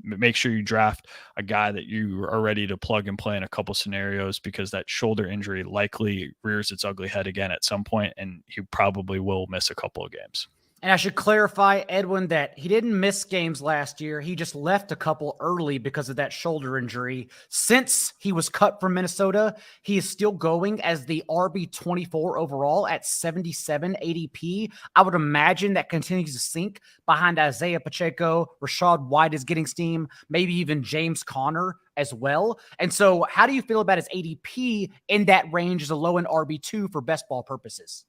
make sure you draft a guy that you are ready to plug and play in a couple scenarios, because that shoulder injury likely rears its ugly head again at some point, and he probably will miss a couple of games. And I should clarify, Edwin, that he didn't miss games last year. He just left a couple early because of that shoulder injury. Since he was cut from Minnesota, he is still going as the RB24 overall at 77 ADP. I would imagine that continues to sink behind Isaiah Pacheco. Rashod White is getting steam, maybe even James Conner as well. And so how do you feel about his ADP in that range as a low-end RB2 for best ball purposes?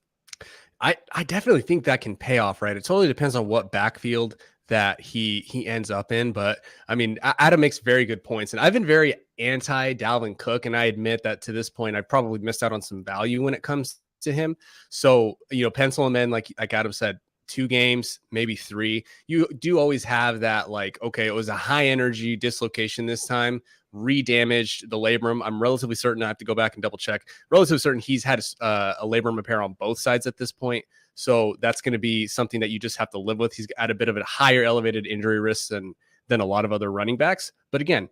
I definitely think that can pay off, right? It totally depends on what backfield that he ends up in. But I mean, Adam makes very good points, and I've been very anti Dalvin Cook, and I admit that to this point, I probably missed out on some value when it comes to him. So, pencil him in, like Adam said, 2 games, maybe 3. You do always have that, like, okay, it was a high energy dislocation this time, re-damaged the labrum. I'm relatively certain, I have to go back and double check, relatively certain he's had a labrum repair on both sides at this point. So that's going to be something that you just have to live with. He's at a bit of a higher elevated injury risk than a lot of other running backs. But again,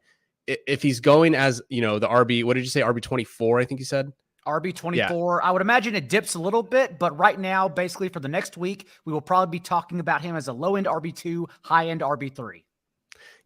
if he's going as, the RB, what did you say? RB24, I think you said? RB24. Yeah. I would imagine it dips a little bit, but right now, basically for the next week, we will probably be talking about him as a low-end RB2, high-end RB3.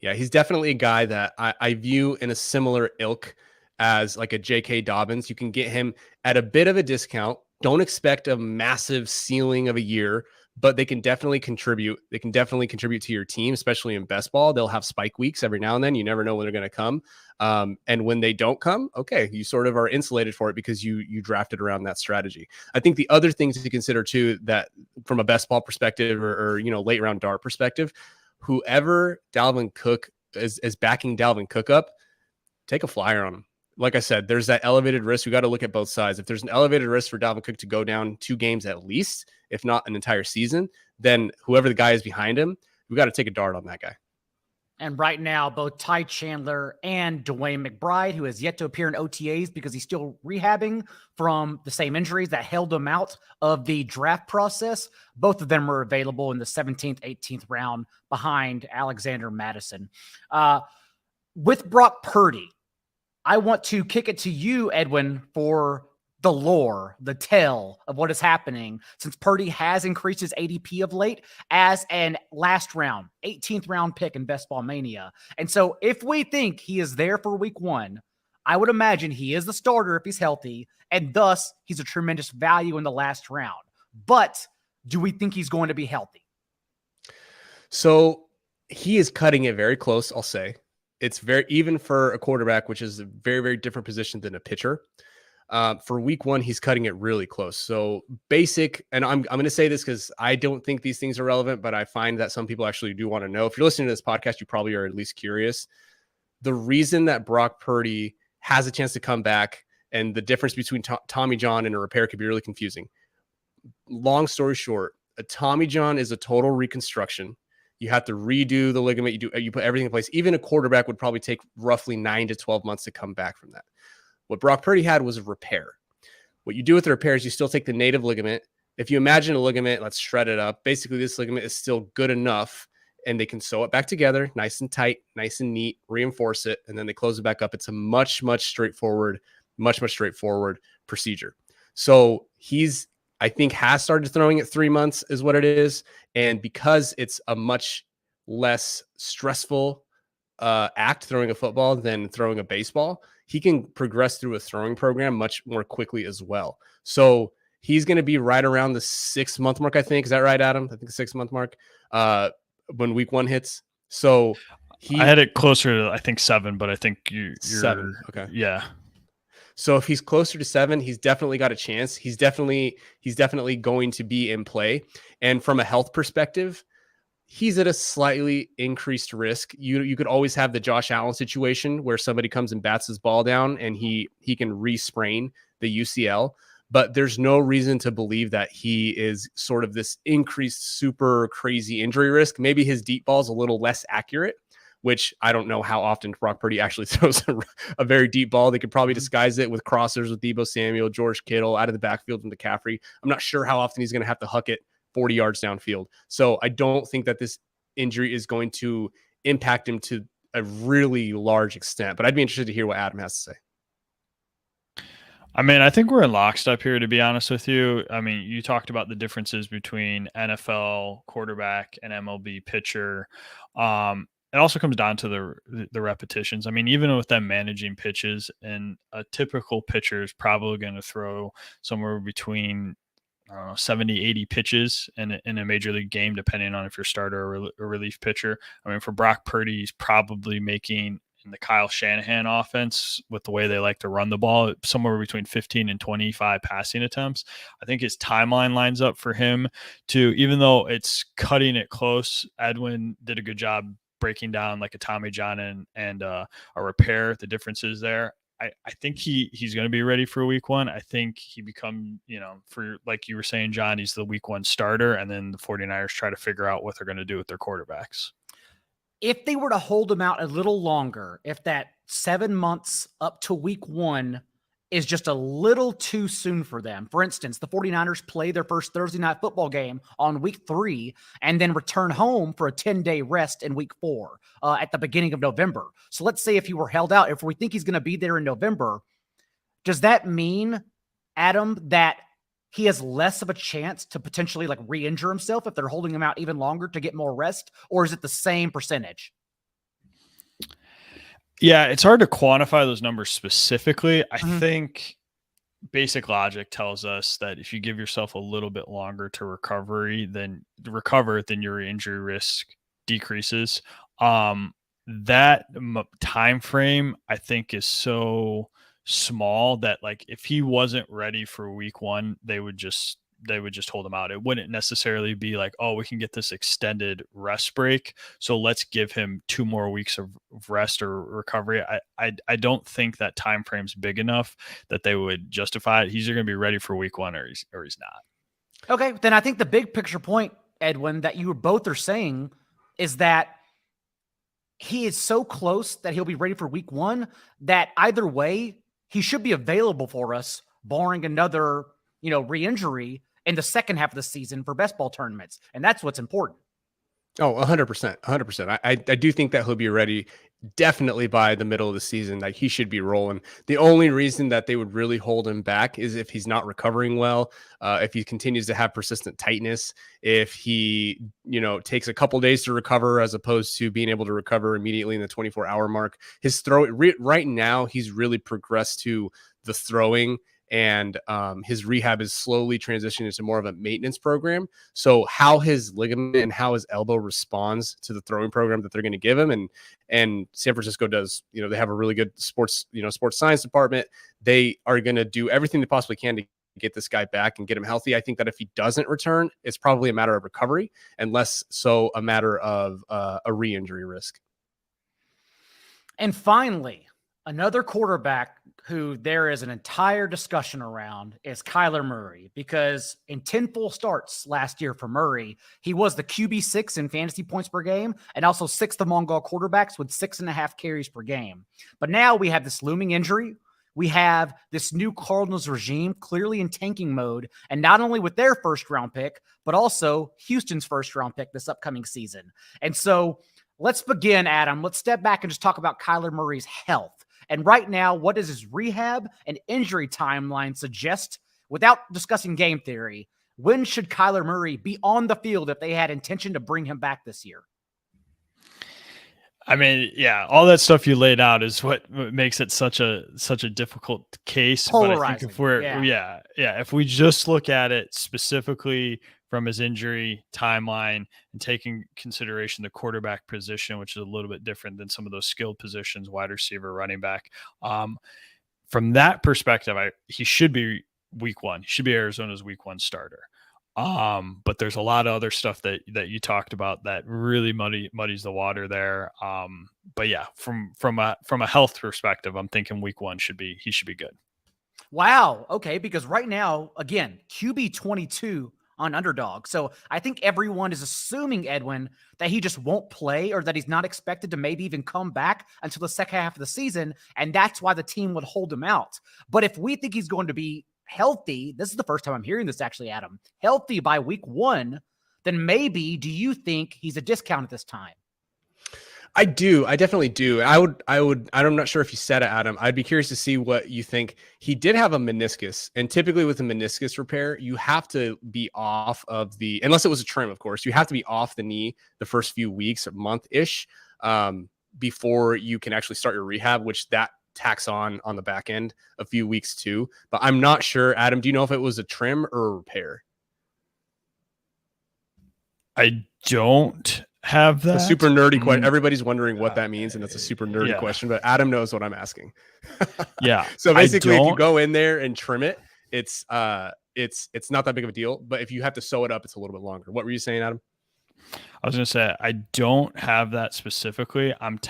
Yeah, he's definitely a guy that I view in a similar ilk as like a J.K. Dobbins. You can get him at a bit of a discount. Don't expect a massive ceiling of a year, but they can definitely contribute. They can definitely contribute to your team, especially in best ball. They'll have spike weeks every now and then. You never know when they're going to come. And when they don't come, okay, you sort of are insulated for it because you drafted around that strategy. I think the other things to consider too, that from a best ball perspective or late round dart perspective, whoever Dalvin Cook is backing Dalvin Cook up, take a flyer on him. Like I said, there's that elevated risk. We got to look at both sides. If there's an elevated risk for Dalvin Cook to go down 2 games at least, if not an entire season, then whoever the guy is behind him, we got to take a dart on that guy. And right now, both Ty Chandler and Dwayne McBride, who has yet to appear in OTAs because he's still rehabbing from the same injuries that held him out of the draft process, both of them are available in the 17th, 18th round behind Alexander Madison. With Brock Purdy, I want to kick it to you, Edwin, for the lore, the tale of what is happening, since Purdy has increased his ADP of late as an last round, 18th round pick in Best Ball Mania. And so if we think he is there for week 1, I would imagine he is the starter if he's healthy, and thus he's a tremendous value in the last round. But do we think he's going to be healthy? So he is cutting it very close, I'll say. It's very, even for a quarterback, which is a very, very different position than a pitcher. For week 1, he's cutting it really close. So basic, and I'm going to say this because I don't think these things are relevant, but I find that some people actually do want to know. If you're listening to this podcast, you probably are at least curious. The reason that Brock Purdy has a chance to come back and the difference between Tommy John and a repair could be really confusing. Long story short, a Tommy John is a total reconstruction. You have to redo the ligament. You put everything in place. Even a quarterback would probably take roughly 9 to 12 months to come back from that. What Brock Purdy had was a repair. What you do with the repair is you still take the native ligament. If you imagine a ligament, let's shred it up. Basically, this ligament is still good enough, and they can sew it back together, nice and tight, nice and neat, reinforce it, and then they close it back up. It's a much straightforward procedure. So he's, I think, has started throwing at 3 months is what it is. And because it's a much less stressful act throwing a football than throwing a baseball, he can progress through a throwing program much more quickly as well. So he's going to be right around the 6-month mark, I think. Is that right, Adam? I think the 6-month mark when week 1 hits. So I had it closer to, I think, 7, but I think you're 7. Okay. Yeah. So if he's closer to 7, he's definitely got a chance. He's definitely going to be in play. And from a health perspective, he's at a slightly increased risk. You could always have the Josh Allen situation where somebody comes and bats his ball down and he can re-sprain the UCL. But there's no reason to believe that he is sort of this increased super crazy injury risk. Maybe his deep ball is a little less accurate, which I don't know how often Brock Purdy actually throws a very deep ball. They could probably disguise it with crossers with Deebo Samuel, George Kittle out of the backfield from McCaffrey. I'm not sure how often he's going to have to huck it 40 yards downfield. So I don't think that this injury is going to impact him to a really large extent, but I'd be interested to hear what Adam has to say. I mean, I think we're in lockstep here, to be honest with you. I mean, you talked about the differences between NFL quarterback and MLB pitcher. It also comes down to the repetitions. I mean, even with them managing pitches, and a typical pitcher is probably going to throw somewhere between 70, 80 pitches in a major league game, depending on if you're starter or a relief pitcher. I mean, for Brock Purdy, he's probably making, in the Kyle Shanahan offense, with the way they like to run the ball, somewhere between 15 and 25 passing attempts. I think his timeline lines up for him to, even though it's cutting it close, Edwin did a good job breaking down like a Tommy John and a repair, the differences there. I think he's going to be ready for week 1. I think he become, for, like you were saying, John, he's the week 1 starter, and then the 49ers try to figure out what they're going to do with their quarterbacks. If they were to hold him out a little longer, if that 7 months up to week 1 is just a little too soon for them. For instance, the 49ers play their first Thursday night football game on week 3 and then return home for a 10-day rest in week 4 at the beginning of November. So let's say if he were held out, if we think he's going to be there in November, does that mean, Adam, that he has less of a chance to potentially like re-injure himself if they're holding him out even longer to get more rest? Or is it the same percentage? Yeah, it's hard to quantify those numbers specifically. I think basic logic tells us that if you give yourself a little bit longer to recover, then your injury risk decreases. That time frame, I think, is so small that, like, if he wasn't ready for week 1, they would just hold him out. It wouldn't necessarily be like, oh, we can get this extended rest break, so let's give him 2 more weeks of rest or recovery. I don't think that time frame's big enough that they would justify it. He's either going to be ready for week 1 or he's not. Okay, then I think the big picture point, Edwin, that you both are saying is that he is so close that he'll be ready for week 1 that either way, he should be available for us, barring another, re-injury in the second half of the season for best ball tournaments. And that's what's important. Oh, 100%. 100%. I do think that he'll be ready definitely by the middle of the season. Like, he should be rolling. The only reason that they would really hold him back is if he's not recovering well, if he continues to have persistent tightness, if he, takes a couple days to recover as opposed to being able to recover immediately in the 24-hour mark. His right now, he's really progressed to the throwing, and his rehab is slowly transitioning into more of a maintenance program. So how his ligament and how his elbow responds to the throwing program that they're going to give him, and San Francisco does, they have a really good sports science department. They are going to do everything they possibly can to get this guy back and get him healthy. I think that if he doesn't return, it's probably a matter of recovery and less so a matter of a re-injury risk. And finally, another quarterback who there is an entire discussion around is Kyler Murray, because in 10 full starts last year for Murray, he was the QB6 in fantasy points per game and also 6th among all quarterbacks with 6.5 carries per game. But now we have this looming injury. We have this new Cardinals regime clearly in tanking mode, and not only with their first round pick, but also Houston's first round pick this upcoming season. And so let's begin, Adam. Let's step back and just talk about Kyler Murray's health. And right now, what does his rehab and injury timeline suggest? Without discussing game theory, when should Kyler Murray be on the field if they had intention to bring him back this year? I mean, yeah, all that stuff you laid out is what makes it such a difficult case. Polarizing. But I think if we're if we just look at it specifically from his injury timeline and taking consideration the quarterback position, which is a little bit different than some of those skilled positions, wide receiver, running back. From that perspective, he should be week 1. He should be Arizona's week 1 starter. But there's a lot of other stuff that you talked about that really muddies the water there. But yeah, from a health perspective, I'm thinking week 1 he should be good. Wow. Okay. Because right now, again, QB 22 on Underdog. So I think everyone is assuming, Edwin, that he just won't play or that he's not expected to maybe even come back until the second half of the season. And that's why the team would hold him out. But if we think he's going to be healthy, this is the first time I'm hearing this actually, Adam, healthy by week 1, then maybe do you think he's a discount at this time? I do. I definitely do. I'm not sure if you said it, Adam. I'd be curious to see what you think. He did have a meniscus, and typically with a meniscus repair, you have to be off of unless it was a trim, of course, you have to be off the knee the first few weeks or month-ish before you can actually start your rehab, which that tacks on the back end a few weeks too. But I'm not sure, Adam, do you know if it was a trim or a repair? I don't have that. A super nerdy question. Everybody's wondering what that means, and it's a super nerdy question, but Adam knows what I'm asking. Yeah. So basically, if you go in there and trim it, it's not that big of a deal. But if you have to sew it up, it's a little bit longer. What were you saying, Adam? I was going to say, I don't have that specifically. I'm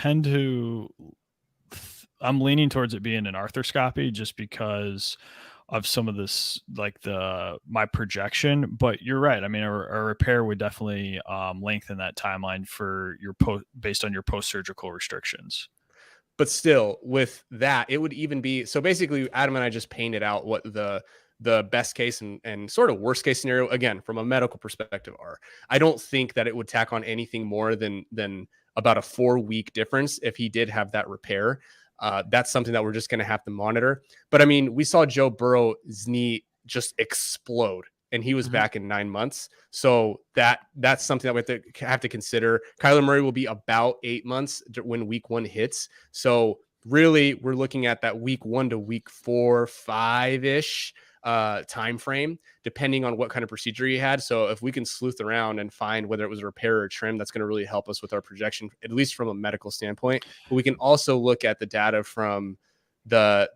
leaning towards it being an arthroscopy just because of some of this, like my projection. But you're right. I mean, a repair would definitely lengthen that timeline for based on your post-surgical restrictions. But still, with that, it would even be so. Basically, Adam and I just painted out what the best case and sort of worst case scenario, again, from a medical perspective, are. I don't think that it would tack on anything more than about a 4-week difference if he did have that repair. That's something that we're just going to have to monitor. But I mean, we saw Joe Burrow's knee just explode, and he was back in 9 months. So that's something that we have to consider. Kyler Murray will be about 8 months when week 1 hits. So really, we're looking at that week 1 to week 4, 5-ish time frame, depending on what kind of procedure he had. So if we can sleuth around and find whether it was a repair or a trim, that's going to really help us with our projection, at least from a medical standpoint. But we can also look at the data from the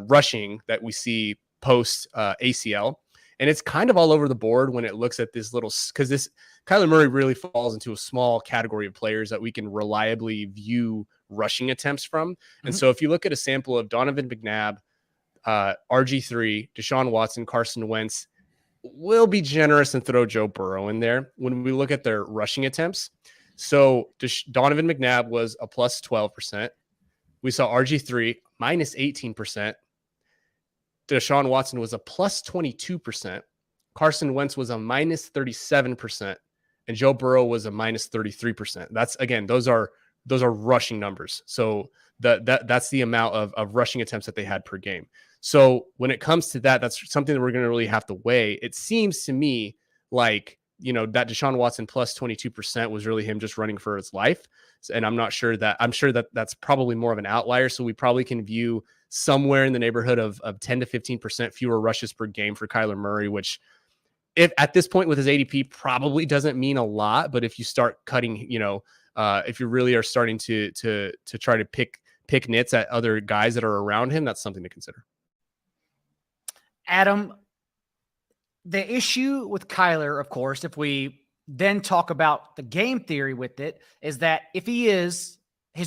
rushing that we see post ACL. And it's kind of all over the board when it looks at this because this Kyler Murray really falls into a small category of players that we can reliably view rushing attempts from. And so if you look at a sample of Donovan McNabb, RG3, Deshaun Watson, Carson Wentz, we'll be generous and throw Joe Burrow in there. When we look at their rushing attempts, So Donovan McNabb was a plus 12%. We saw RG3 minus 18%. Deshaun Watson was a plus 22%. Carson Wentz was a minus 37%. And Joe Burrow was a minus 33%. That's, again, those are rushing numbers. So that's the amount of rushing attempts that they had per game. So when it comes to that, that's something that we're going to really have to weigh. It seems to me like, that Deshaun Watson plus 22% was really him just running for his life. And I'm sure that that's probably more of an outlier. So we probably can view somewhere in the neighborhood of 10 to 15% fewer rushes per game for Kyler Murray, which, if at this point with his ADP, probably doesn't mean a lot. But if you start cutting, if you really are starting to try to pick nits at other guys that are around him, that's something to consider. Adam, the issue with Kyler, of course, if we then talk about the game theory with it, is that if his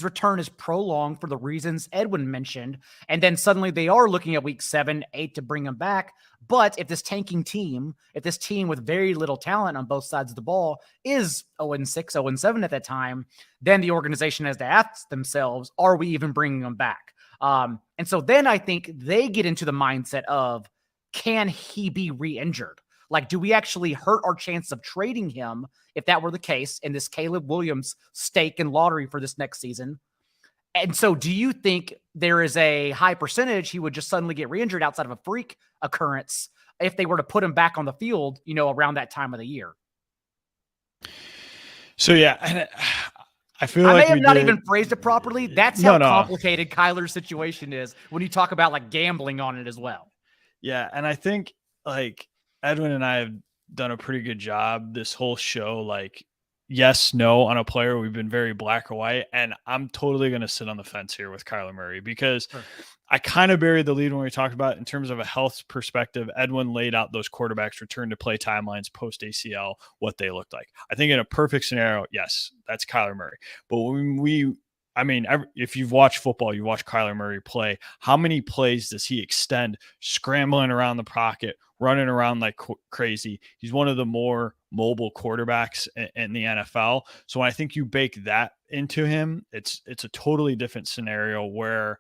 return is prolonged for the reasons Edwin mentioned, and then suddenly they are looking at week 7, 8 to bring him back. But if this tanking team, if this team with very little talent on both sides of the ball is 0-6, 0-7 at that time, then the organization has to ask themselves, are we even bringing him back? And so then I think they get into the mindset of, can he be re-injured? Like, do we actually hurt our chance of trading him if that were the case in this Caleb Williams stake and lottery for this next season? And so do you think there is a high percentage he would just suddenly get re-injured outside of a freak occurrence if they were to put him back on the field, around that time of the year? So, yeah, I feel I like may have not even phrased it properly. That's how complicated Kyler's situation is when you talk about like gambling on it as well. Yeah. And I think like Edwin and I have done a pretty good job this whole show. Like, yes, no on a player. We've been very black or white. And I'm totally going to sit on the fence here with Kyler Murray because I kind of buried the lead when we talked about in terms of a health perspective. Edwin laid out those quarterbacks return to play timelines post ACL, what they looked like. I think in a perfect scenario, yes, that's Kyler Murray. But when if you've watched football, you watch Kyler Murray play, how many plays does he extend, scrambling around the pocket, running around like crazy? He's one of the more mobile quarterbacks in the NFL. So when I think you bake that into him, it's a totally different scenario where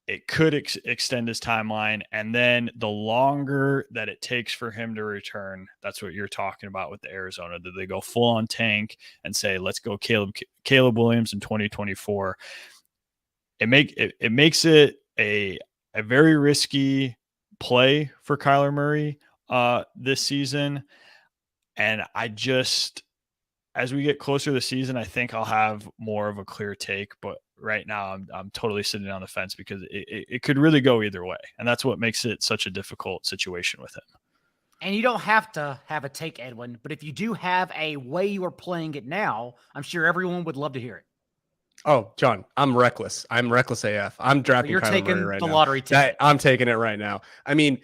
it could extend his timeline. And then the longer that it takes for him to return, that's what you're talking about with the Arizona. Did they go full on tank and say, let's go Caleb Williams in 2024? It makes it a very risky play for Kyler Murray this season. And as we get closer to the season, I think I'll have more of a clear take, but right now I'm totally sitting on the fence because it could really go either way. And that's what makes it such a difficult situation with him. And you don't have to have a take, Edwin, but if you do have a way you are playing it now, I'm sure everyone would love to hear it. Oh, John, I'm reckless. I'm reckless AF. I'm drafting You're Kyler taking Murray right the now. lottery ticket. I'm taking it right now. I mean,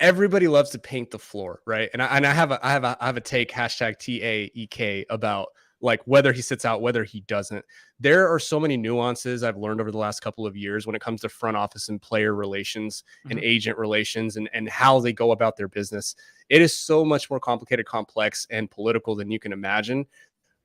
everybody loves to paint the floor, right? And I have a take #TAEK about like whether he sits out, whether he doesn't. There are so many nuances I've learned over the last couple of years when it comes to front office and player relations and agent relations and how they go about their business. It is so much more complicated, complex, and political than you can imagine.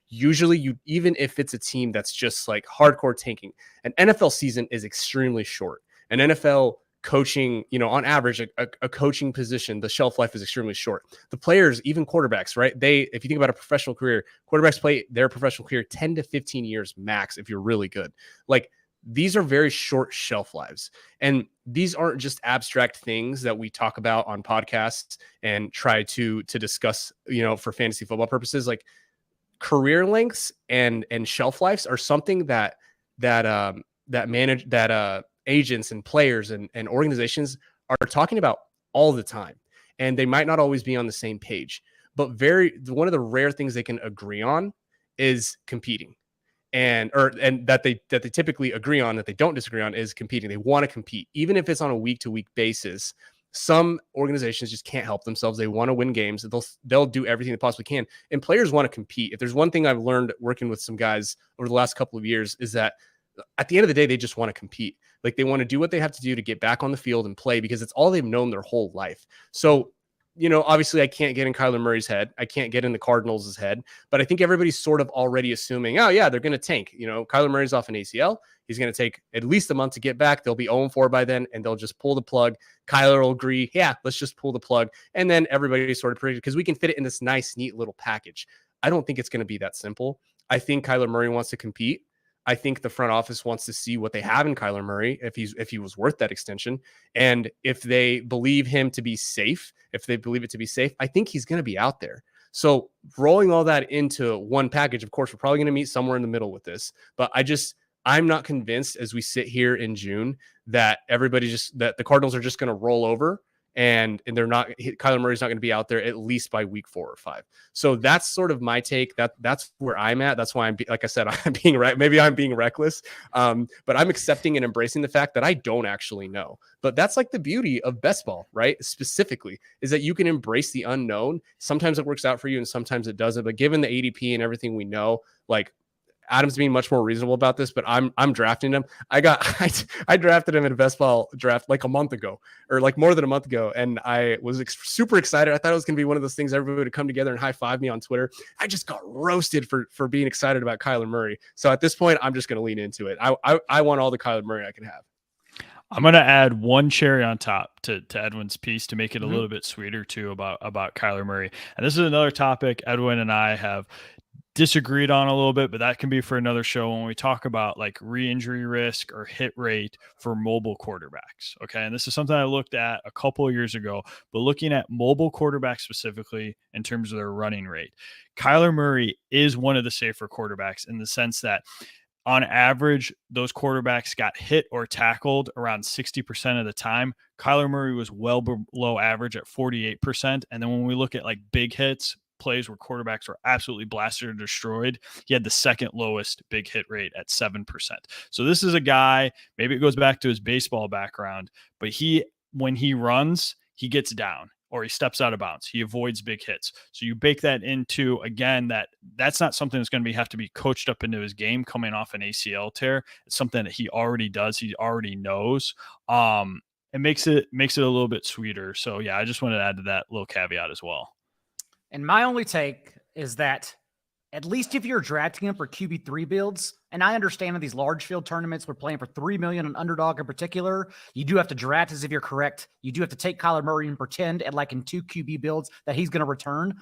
Usually, even if it's a team that's just like hardcore tanking, an NFL season is extremely short. An NFL coaching, on average, a coaching position, the shelf life is extremely short. The players, even quarterbacks, right? If you think about a professional career, quarterbacks play their professional career 10 to 15 years max if you're really good. Like, these are very short shelf lives. And these aren't just abstract things that we talk about on podcasts and try to discuss, for fantasy football purposes. Like, career lengths and shelf lives are something that agents and players and organizations are talking about all the time. And they might not always be on the same page, but one of the rare things they can agree on is competing. And that they typically agree on, that they don't disagree on, is competing. They want to compete, even if it's on a week-to-week basis. Some organizations just can't help themselves. They want to win games. They'll do everything they possibly can. And players want to compete. If there's one thing I've learned working with some guys over the last couple of years, is that at the end of the day, they just want to compete. Like, they want to do what they have to do to get back on the field and play because it's all they've known their whole life. So obviously I can't get in Kyler Murray's head. I can't get in the Cardinals' head, but I think everybody's sort of already assuming, oh yeah, they're going to tank. Kyler Murray's off an ACL. He's going to take at least a month to get back. They'll be 0-4 by then, and they'll just pull the plug. Kyler will agree, yeah, let's just pull the plug. And then everybody sort of predicted, because we can fit it in this nice, neat little package. I don't think it's going to be that simple. I think Kyler Murray wants to compete. I think the front office wants to see what they have in Kyler Murray, if he was worth that extension. And if they believe him to be safe, I think he's going to be out there. So rolling all that into one package, of course, we're probably going to meet somewhere in the middle with this. But I'm not convinced as we sit here in June that that the Cardinals are just going to roll over and Kyler Murray's not going to be out there at least by week 4 or 5. So that's sort of my take. That's where I'm at. That's why like I said, maybe I'm being reckless. But I'm accepting and embracing the fact that I don't actually know. But that's like the beauty of best ball, right? Specifically, is that you can embrace the unknown. Sometimes it works out for you and sometimes it doesn't. But given the ADP and everything we know, like, Adam's being much more reasonable about this, but I'm drafting him. I drafted him in a best ball draft like a month ago, or like more than a month ago, and I was super excited. I thought it was going to be one of those things everybody would come together and high five me on Twitter. I just got roasted for being excited about Kyler Murray. So at this point, I'm just going to lean into it. I want all the Kyler Murray I can have. I'm going to add one cherry on top to Edwin's piece to make it a little bit sweeter too about Kyler Murray. And this is another topic Edwin and I have disagreed on a little bit, but that can be for another show when we talk about like re-injury risk or hit rate for mobile quarterbacks. Okay. And this is something I looked at a couple of years ago, but looking at mobile quarterbacks specifically in terms of their running rate, Kyler Murray is one of the safer quarterbacks in the sense that on average, those quarterbacks got hit or tackled around 60% of the time. Kyler Murray was well below average at 48%. And then when we look at like big hits, plays where quarterbacks were absolutely blasted or destroyed, he had the second lowest big hit rate at 7%. So this is a guy, maybe it goes back to his baseball background, but when he runs, he gets down or he steps out of bounds. He avoids big hits. So you bake that into, again, that's not something that's going to have to be coached up into his game coming off an ACL tear. It's something that he already does. He already knows. It makes it a little bit sweeter. So yeah, I just wanted to add to that little caveat as well. And my only take is that at least if you're drafting him for QB3 builds, and I understand in these large field tournaments, we're playing for $3 million on underdog in particular, you do have to draft as if you're correct. You do have to take Kyler Murray and pretend at like in 2 QB builds that he's going to return.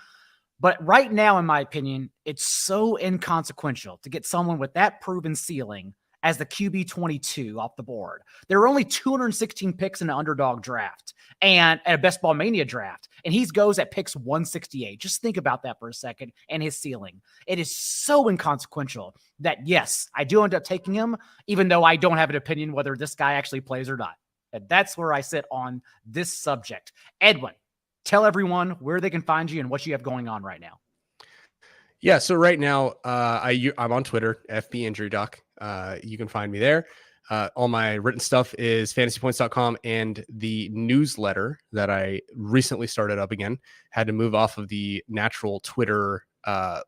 But right now, in my opinion, it's so inconsequential to get someone with that proven ceiling as the QB 22 off the board. There are only 216 picks in an underdog draft and at a best ball mania draft. And he goes at picks 168. Just think about that for a second and his ceiling. It is so inconsequential that yes, I do end up taking him, even though I don't have an opinion whether this guy actually plays or not. And that's where I sit on this subject. Edwin, tell everyone where they can find you and what you have going on right now. Yeah, so right now I'm on Twitter, FB Injury Doc. You can find me there. All my written stuff is fantasypoints.com, and the newsletter that I recently started up again had to move off of the natural Twitter,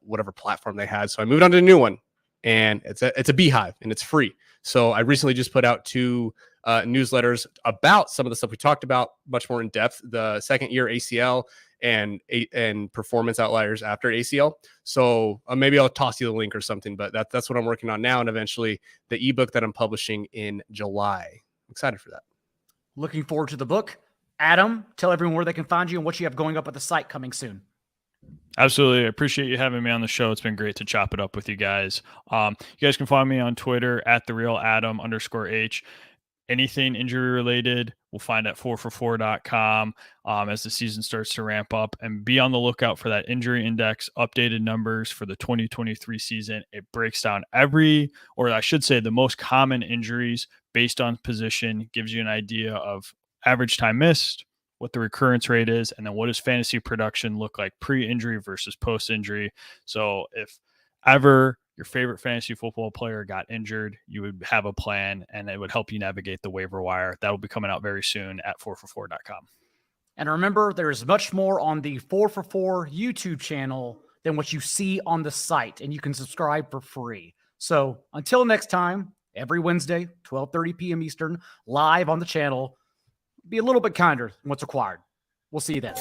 whatever platform they had. So I moved on to a new one, and it's a beehive and it's free. So I recently just put out 2 newsletters about some of the stuff we talked about much more in depth, the second year ACL and performance outliers after ACL. So maybe I'll toss you the link or something, but that's what I'm working on now. And eventually the ebook that I'm publishing in July. I'm excited for that. Looking forward to the book. Adam, tell everyone where they can find you and what you have going up at the site coming soon. Absolutely. I appreciate you having me on the show. It's been great to chop it up with you guys. You guys can find me on Twitter at @therealadam_H. Anything injury related, we'll find at 4for4.com as the season starts to ramp up, and be on the lookout for that injury index updated numbers for the 2023 season. It breaks down the most common injuries based on position, gives you an idea of average time missed, what the recurrence rate is, and then what does fantasy production look like pre-injury versus post-injury. So if ever your favorite fantasy football player got injured, you would have a plan, and it would help you navigate the waiver wire. That will be coming out very soon at 4for4.com. And remember, there is much more on the 4for4 YouTube channel than what you see on the site, and you can subscribe for free. So until next time, every Wednesday, 12:30 p.m. Eastern, live on the channel, be a little bit kinder than what's required. We'll see you then.